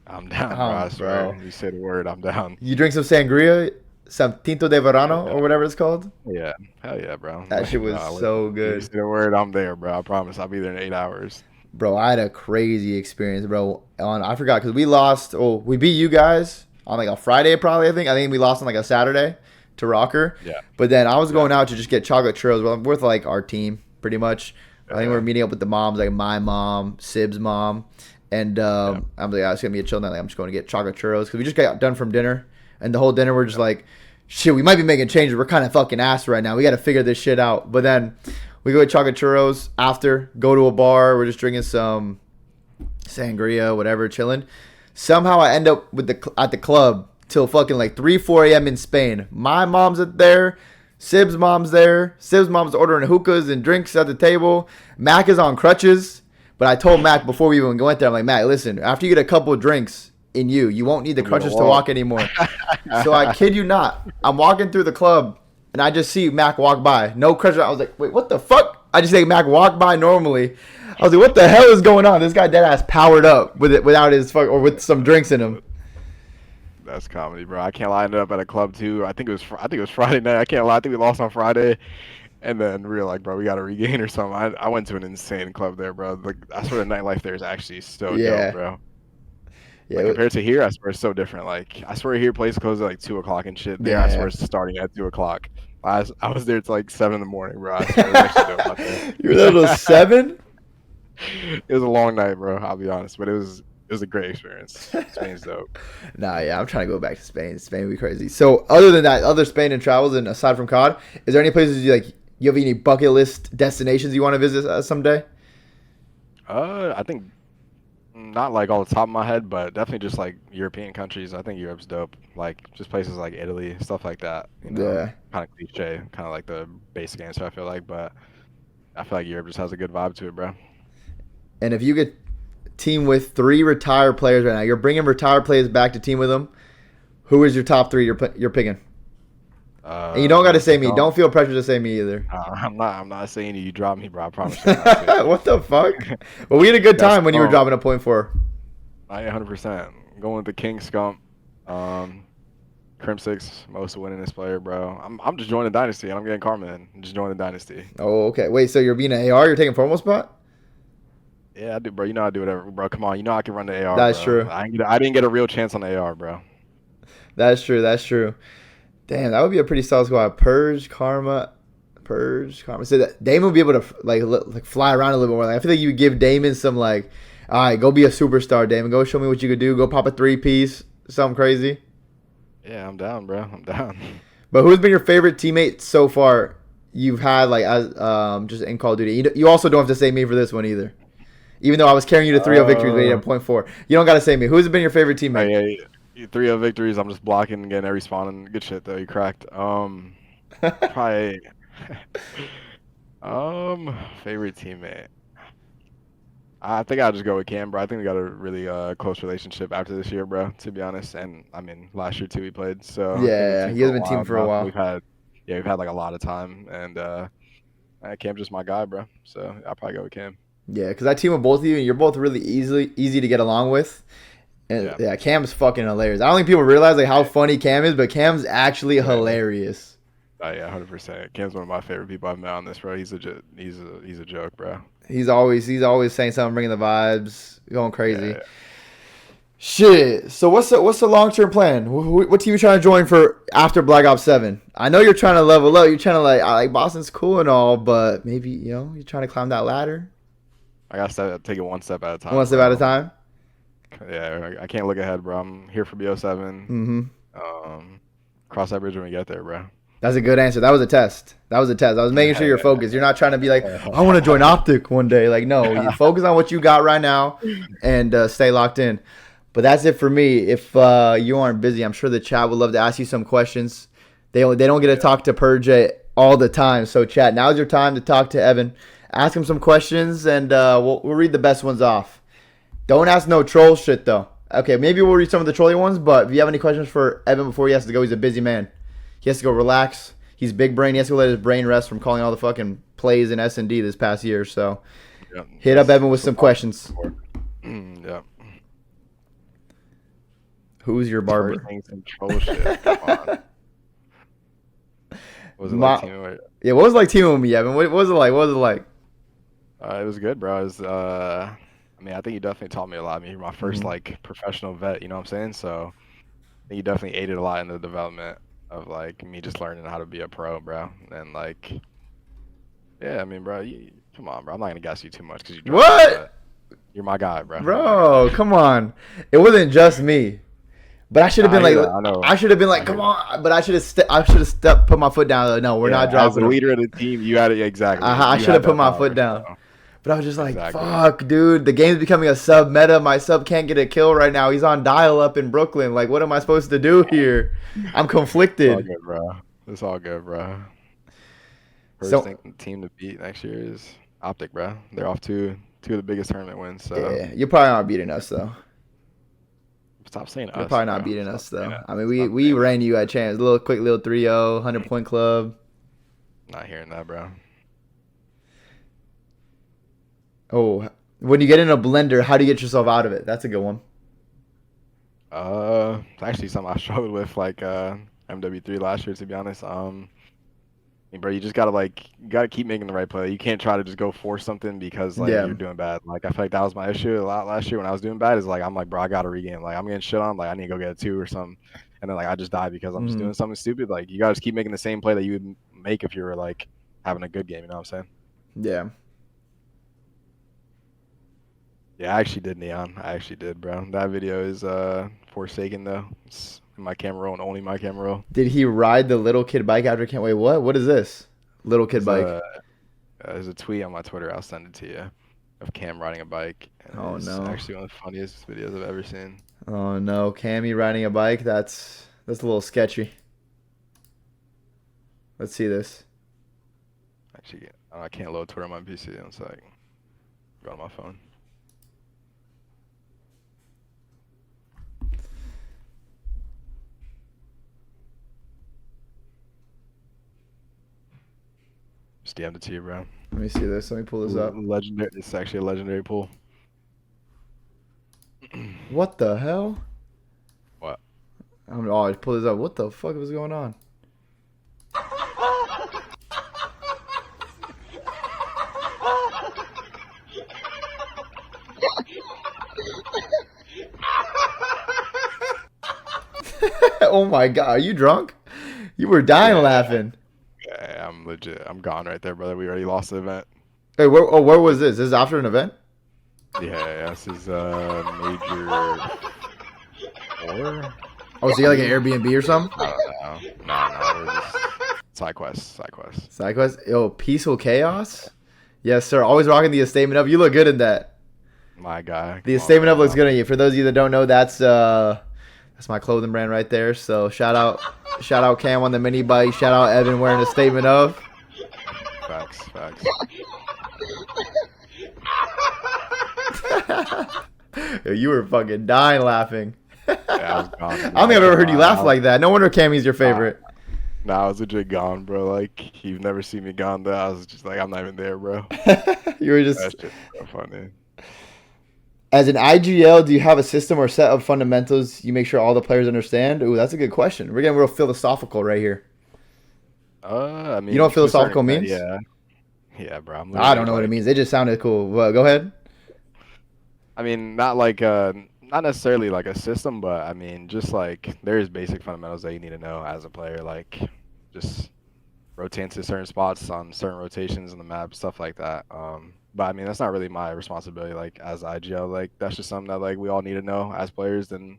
I'm down, bro. I Bro. swear. You say the word, I'm down. You drink some sangria, some tinto de verano or whatever it's called. Yeah. Hell yeah, bro. That shit was so You good. say the word, I'm there, bro. I promise. I'll be there in 8 hours. Bro, I had a crazy experience, bro. I forgot because we lost. Oh, we beat you guys on like a Friday, probably. I think we lost on like a Saturday to Rocker. Yeah. But then I was Yeah. going out to just get chocolate churros. Well, with like our team, pretty much. I think Yeah. we're meeting up with the moms, like my mom, Sib's mom, and I'm like, it's gonna be a chill night. Like, I'm just going to get chocolate churros because we just got done from dinner, and the whole dinner we're just like, shit, we might be making changes. We're kind of fucking ass right now. We got to figure this shit out. But then we go get chocolate churros after, go to a bar. We're just drinking some sangria, whatever, chilling. Somehow I end up at the club till fucking like 3, 4 a.m. in Spain. My mom's there. Sib's mom's there. Sib's mom's ordering hookahs and drinks at the table. Mac is on crutches. But I told Mac before we even went there, I'm like, Mac, listen, after you get a couple of drinks in you won't need the crutches to walk anymore. So I kid you not. I'm walking through the club and I just see Mac walk by. No crutches. I was like, wait, what the fuck? I just see Mac walk by normally. I was like, what the hell is going on? This guy dead ass powered up without his fuck or with some drinks in him. That's comedy, bro. I can't lie. I ended up at a club too. I think it was Friday night. I can't lie. I think we lost on Friday, and then we were like, bro, we got to regain or something. I went to an insane club there, bro. Like, I swear the nightlife there is actually so Yeah. dope, bro. Yeah, Like compared to here, I swear it's so different. Like I swear here places close at like 2 o'clock and shit. There, I Yeah. swear it's starting at 2 o'clock. I was there till like 7 in the morning, bro. I swear it was actually dope out there. you were there till 7? It was a long night, bro. I'll be honest, but it was a great experience. Spain's dope. Nah, yeah, I'm trying to go back to Spain. Spain would be crazy. So, other than that, other Spain and travels, and aside from COD, is there any places you have any bucket list destinations you want to visit someday? I think not like all the top of my head, but definitely just like European countries. I think Europe's dope. Like just places like Italy, stuff like that. You know, Yeah. kind of cliche, kind of like the basic answer. I feel like, but I feel like Europe just has a good vibe to it, bro. And if you could team with 3 retired players right now, you're bringing retired players back to team with them. Who is your top 3 you're picking? And you don't got to say me. Don't feel pressure to say me either. I'm not saying you drop me, bro. I promise you. I'm not saying What the fuck? Well, we had a good That's time when you were scum. dropping a .4. I 100% going with the King Scump. Crim 6, most winningest player, bro. I'm just joining the dynasty and I'm getting karma in. I'm just joining the dynasty. Oh, okay. Wait, so you're being an AR? You're taking formal spot? Yeah, I do, bro. You know I do whatever, bro. Come on, you know I can run the AR. That's bro. true. I didn't get a real chance on the AR, bro. That's true. That's true. Damn, that would be a pretty solid squad. Purj, Karma. So that Damon would be able to like fly around a little bit more. Like, I feel like you would give Damon some like, all right, go be a superstar, Damon. Go show me what you could do. Go pop a 3-piece, something crazy. Yeah, I'm down, bro. I'm down. But who's been your favorite teammate so far? You've had like as just in Call of Duty. You also don't have to say me for this one either. Even though I was carrying you to 3-0 victories, but you had .4. You don't got to say me. Who's been your favorite teammate? Yeah, 3-0 victories. I'm just blocking and getting every spawn and good shit though. You cracked. Probably. Favorite teammate. I think I'll just go with Cam, bro. I think we got a really close relationship after this year, bro. To be honest, and I mean last year too we played. So Yeah, he has been teaming for a while. We've had like a lot of time, and Cam's just my guy, bro. So I'll probably go with Cam. Yeah, because I team with both of you, and you're both really easy to get along with. And yeah, Cam's fucking hilarious. I don't think people realize like how funny Cam is, but Cam's actually hilarious. Yeah, 100%. Cam's one of my favorite people I've met on this, bro. He's a joke, bro. He's always saying something, bringing the vibes, going crazy. Yeah. Shit. So what's the long term plan? What team you trying to join for after Black Ops 7? I know you're trying to level up. You're trying to like Boston's cool and all, but maybe you're trying to climb that ladder. I gotta take it one step at a time. One step at a time. Yeah, I can't look ahead, bro. I'm here for BO7. Mm-hmm. Cross that bridge when we get there, bro. That's a good answer. That was a test. I was making sure you're focused. You're not trying to be like, I want to join OpTic one day. Like, no, you focus on what you got right now and stay locked in. But that's it for me. If you aren't busy, I'm sure the chat would love to ask you some questions. They don't get to talk to Purj all the time. So, chat, now's your time to talk to Evan. Ask him some questions, and we'll read the best ones off. Don't ask no troll shit, though. Okay, maybe we'll read some of the trolly ones, but if you have any questions for Evan before he has to go, he's a busy man. He has to go relax. He's big brain. He has to let his brain rest from calling all the fucking plays in S&D this past year. So, Yeah, hit up Evan with some questions. Yeah. Who's your First barber? things and troll shit. Come on. Was it like My, team? yeah, what was it like teaming with me, Evan? What was it like? What was it like? It was good, bro. It was, I mean, I think you definitely taught me a lot. I mean, you're my first Mhm. like professional vet. You know what I'm saying? So I think you definitely aided a lot in the development of like me just learning how to be a pro, bro. And like, yeah, I mean, bro, come on, bro. I'm not gonna gas you too much because you drunk, What? but you're my guy, bro. You're my guy. Bro, come on. It wasn't just me. But I should have Nah, been I hear like, that. I know. I should have been I like, hear come that. on. But I should have put my foot down. Like, no, we're Yeah, not as the dropping him. leader of the team, you had it exactly. I You should have had put that my power. foot down. So, But I was just like, exactly. fuck, dude. The game's becoming a sub meta. My sub can't get a kill right now. He's on dial up in Brooklyn. Like, what am I supposed to do here? I'm It's all conflicted. good, bro. It's all good, bro. First So, thing team to beat next year is OpTic, bro. They're off two of the biggest tournament wins. So yeah, you're probably not beating us, though. stop saying You're us, probably not bro. beating Stop us, saying though. us. I mean, we, Stop we saying us. ran you at chance. A little quick little 3-0, 100-point club. Not hearing that, bro. Oh, when you get in a blender, how do you get yourself out of it? That's a good one. It's actually something I struggled with like MW3 last year, to be honest. I mean, bro, you just gotta you gotta keep making the right play. You can't try to just go force something because like Yeah. you're doing bad. Like I feel like that was my issue a lot last year when I was doing bad. Is like I'm like, bro, I gotta regain. Like I'm getting shit on. Like I need to go get a two or something. And then like I just die because I'm just Hmm. doing something stupid. Like you gotta just keep making the same play that you would make if you were like having a good game. You know what I'm saying? Yeah. Yeah, I actually did Neon. I actually did, bro. That video is Forsaken though. It's in my camera roll and only my camera roll. Did he ride the little kid bike after can't wait? What? What is this? Little kid There's bike. a tweet on my Twitter. I'll send it to you of Cam riding a bike, Oh and it's no. actually one of the funniest videos I've ever seen. Oh no. Cammy riding a bike. That's a little sketchy. Let's see this. Actually, I can't load Twitter on my PC. It's like go on my phone. Just DM'd it to you, bro. Let me see this. Let me pull this up. Legendary. It's actually a legendary pool. What the hell? What? Oh, I pulled this up. What the fuck was going on? Oh my god, are you drunk? You were dying Yeah, laughing. yeah, I'm legit. I'm gone right there, brother. We already lost the event. Hey, where was this? This is after an event? Yeah, this is major 4. Oh, so you got like an Airbnb or something? I don't know. No, we're just side quest, side quest. Side quest? Yo, peaceful chaos? Yes, sir. Always rocking the statement up. You look good in that. My guy. The Come on, statement up man. looks good on you. For those of you that don't know, that's my clothing brand right there. So shout out Cam on the mini bike. Shout out Evan wearing a statement of. Facts, facts. Yo, you were fucking dying laughing. Yeah, I was gone. I don't think I've ever heard you laugh like that. No wonder Cammy's your Nah, favorite. nah, I was legit gone, bro. Like you've never seen me gone though. I was just like, I'm not even there, bro. You were That's just just so funny. as an IGL. Do you have a system or set of fundamentals you make sure all the players understand? Ooh, that's a good question. We're getting real philosophical right here. I mean, You know what to a certain philosophical extent, means? yeah, yeah, bro. I'm I literally don't know what it like, means. It just sounded cool. Well, go ahead. I mean, not necessarily like a system, but I mean, just like there's basic fundamentals that you need to know as a player, like just rotate to certain spots on certain rotations in the map, stuff like that. But I mean, that's not really my responsibility, like as IGL. Like that's just something that like we all need to know as players, and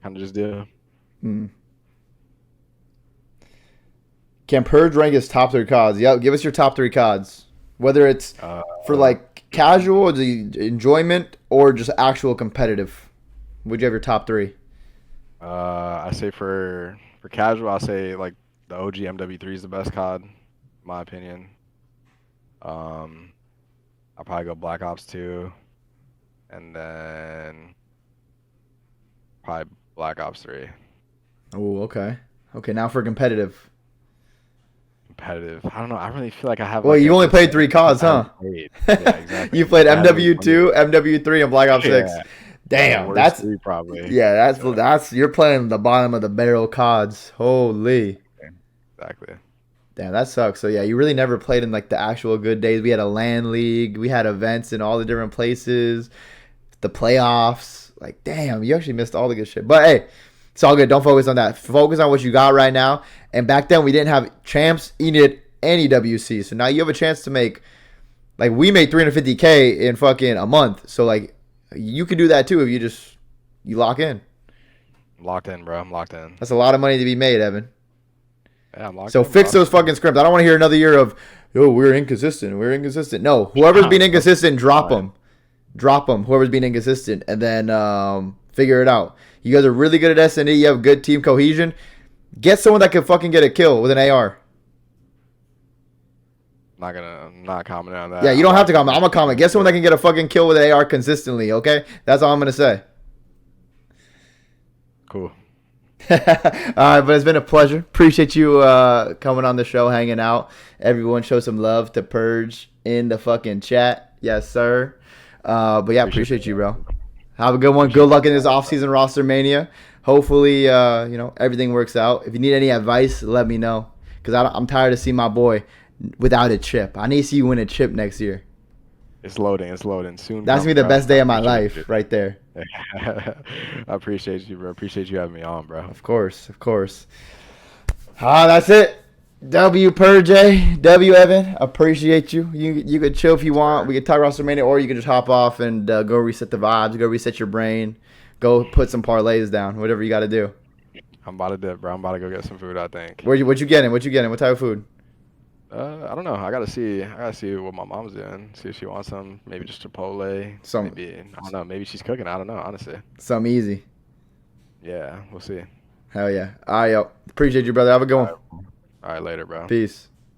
kind of just do. Hmm. Can Purge rank his top 3 CODs? Yep, give us your top 3 CODs. Whether it's Uh, for like casual, the enjoyment, or just actual competitive. Would you have your top 3? I say for casual, I'll say like the OG MW3 is the best COD. my opinion. I'll probably go Black Ops 2, and then probably Black Ops 3. Oh, okay. Okay, now for competitive. Competitive. I don't know. I really feel like I have Well, like you a only played percentage 3 CODs, I haven't huh? played. Yeah, exactly. You played I haven't played. MW2, MW3, and Black Ops 6. Yeah, the Damn, worst that's three probably. yeah, Yeah, that's you're playing the bottom of the barrel CODs. Holy. exactly. Damn, that sucks. So yeah, you really never played in like the actual good days. We had a LAN league, we had events in all the different places, the playoffs. Like, damn, you actually missed all the good shit. But hey, it's all good. Don't focus on that. Focus on what you got right now. And back then we didn't have champs, Enid, any WC. So now you have a chance to make like we made 350K in fucking a month. So like you can do that too if you lock in. I'm locked in, bro. I'm locked in. That's a lot of money to be made, Evan. Yeah, I'm locked So in, bro. fix those fucking scrims. I don't want to hear another year of, yo, we're inconsistent. We're inconsistent. No, whoever's being inconsistent, drop them. Drop them. Whoever's being inconsistent, and then figure it out. You guys are really good at S&D. You have good team cohesion. Get someone that can fucking get a kill with an AR. I'm not commenting on that. Yeah, you don't have to comment. I'm gonna comment. Get someone that can get a fucking kill with an AR consistently. Okay, that's all I'm gonna say. Cool. All right, but it's been a pleasure. Appreciate you coming on the show, hanging out. Everyone show some love to Purj in the fucking chat. Yes, sir. But yeah, appreciate you, bro. Have a good one. Good luck in this offseason Rostermania. Hopefully, everything works out. If you need any advice, let me know. Because I'm tired of seeing my boy without a chip. I need to see you win a chip next year. It's loading. It's loading soon. That's going to be the best day of my life right there. I appreciate you, bro. Appreciate you having me on, bro. Of course, of course. That's it. W Purj, W Evan. Appreciate you. You could chill if you want. We could talk Rostermania, or you could just hop off and go reset the vibes. Go reset your brain. Go put some parlays down. Whatever you got to do. I'm about to dip, bro. I'm about to go get some food, I think. What you getting? What you getting? What type of food? I don't know. I gotta see what my mom's doing. See if she wants some. Maybe just Chipotle. Maybe I don't know. Maybe she's cooking. I don't know. Honestly. Something easy. Yeah, we'll see. Hell yeah. All right, yo. Appreciate you, brother. Have a good one. All right, later, bro. Peace.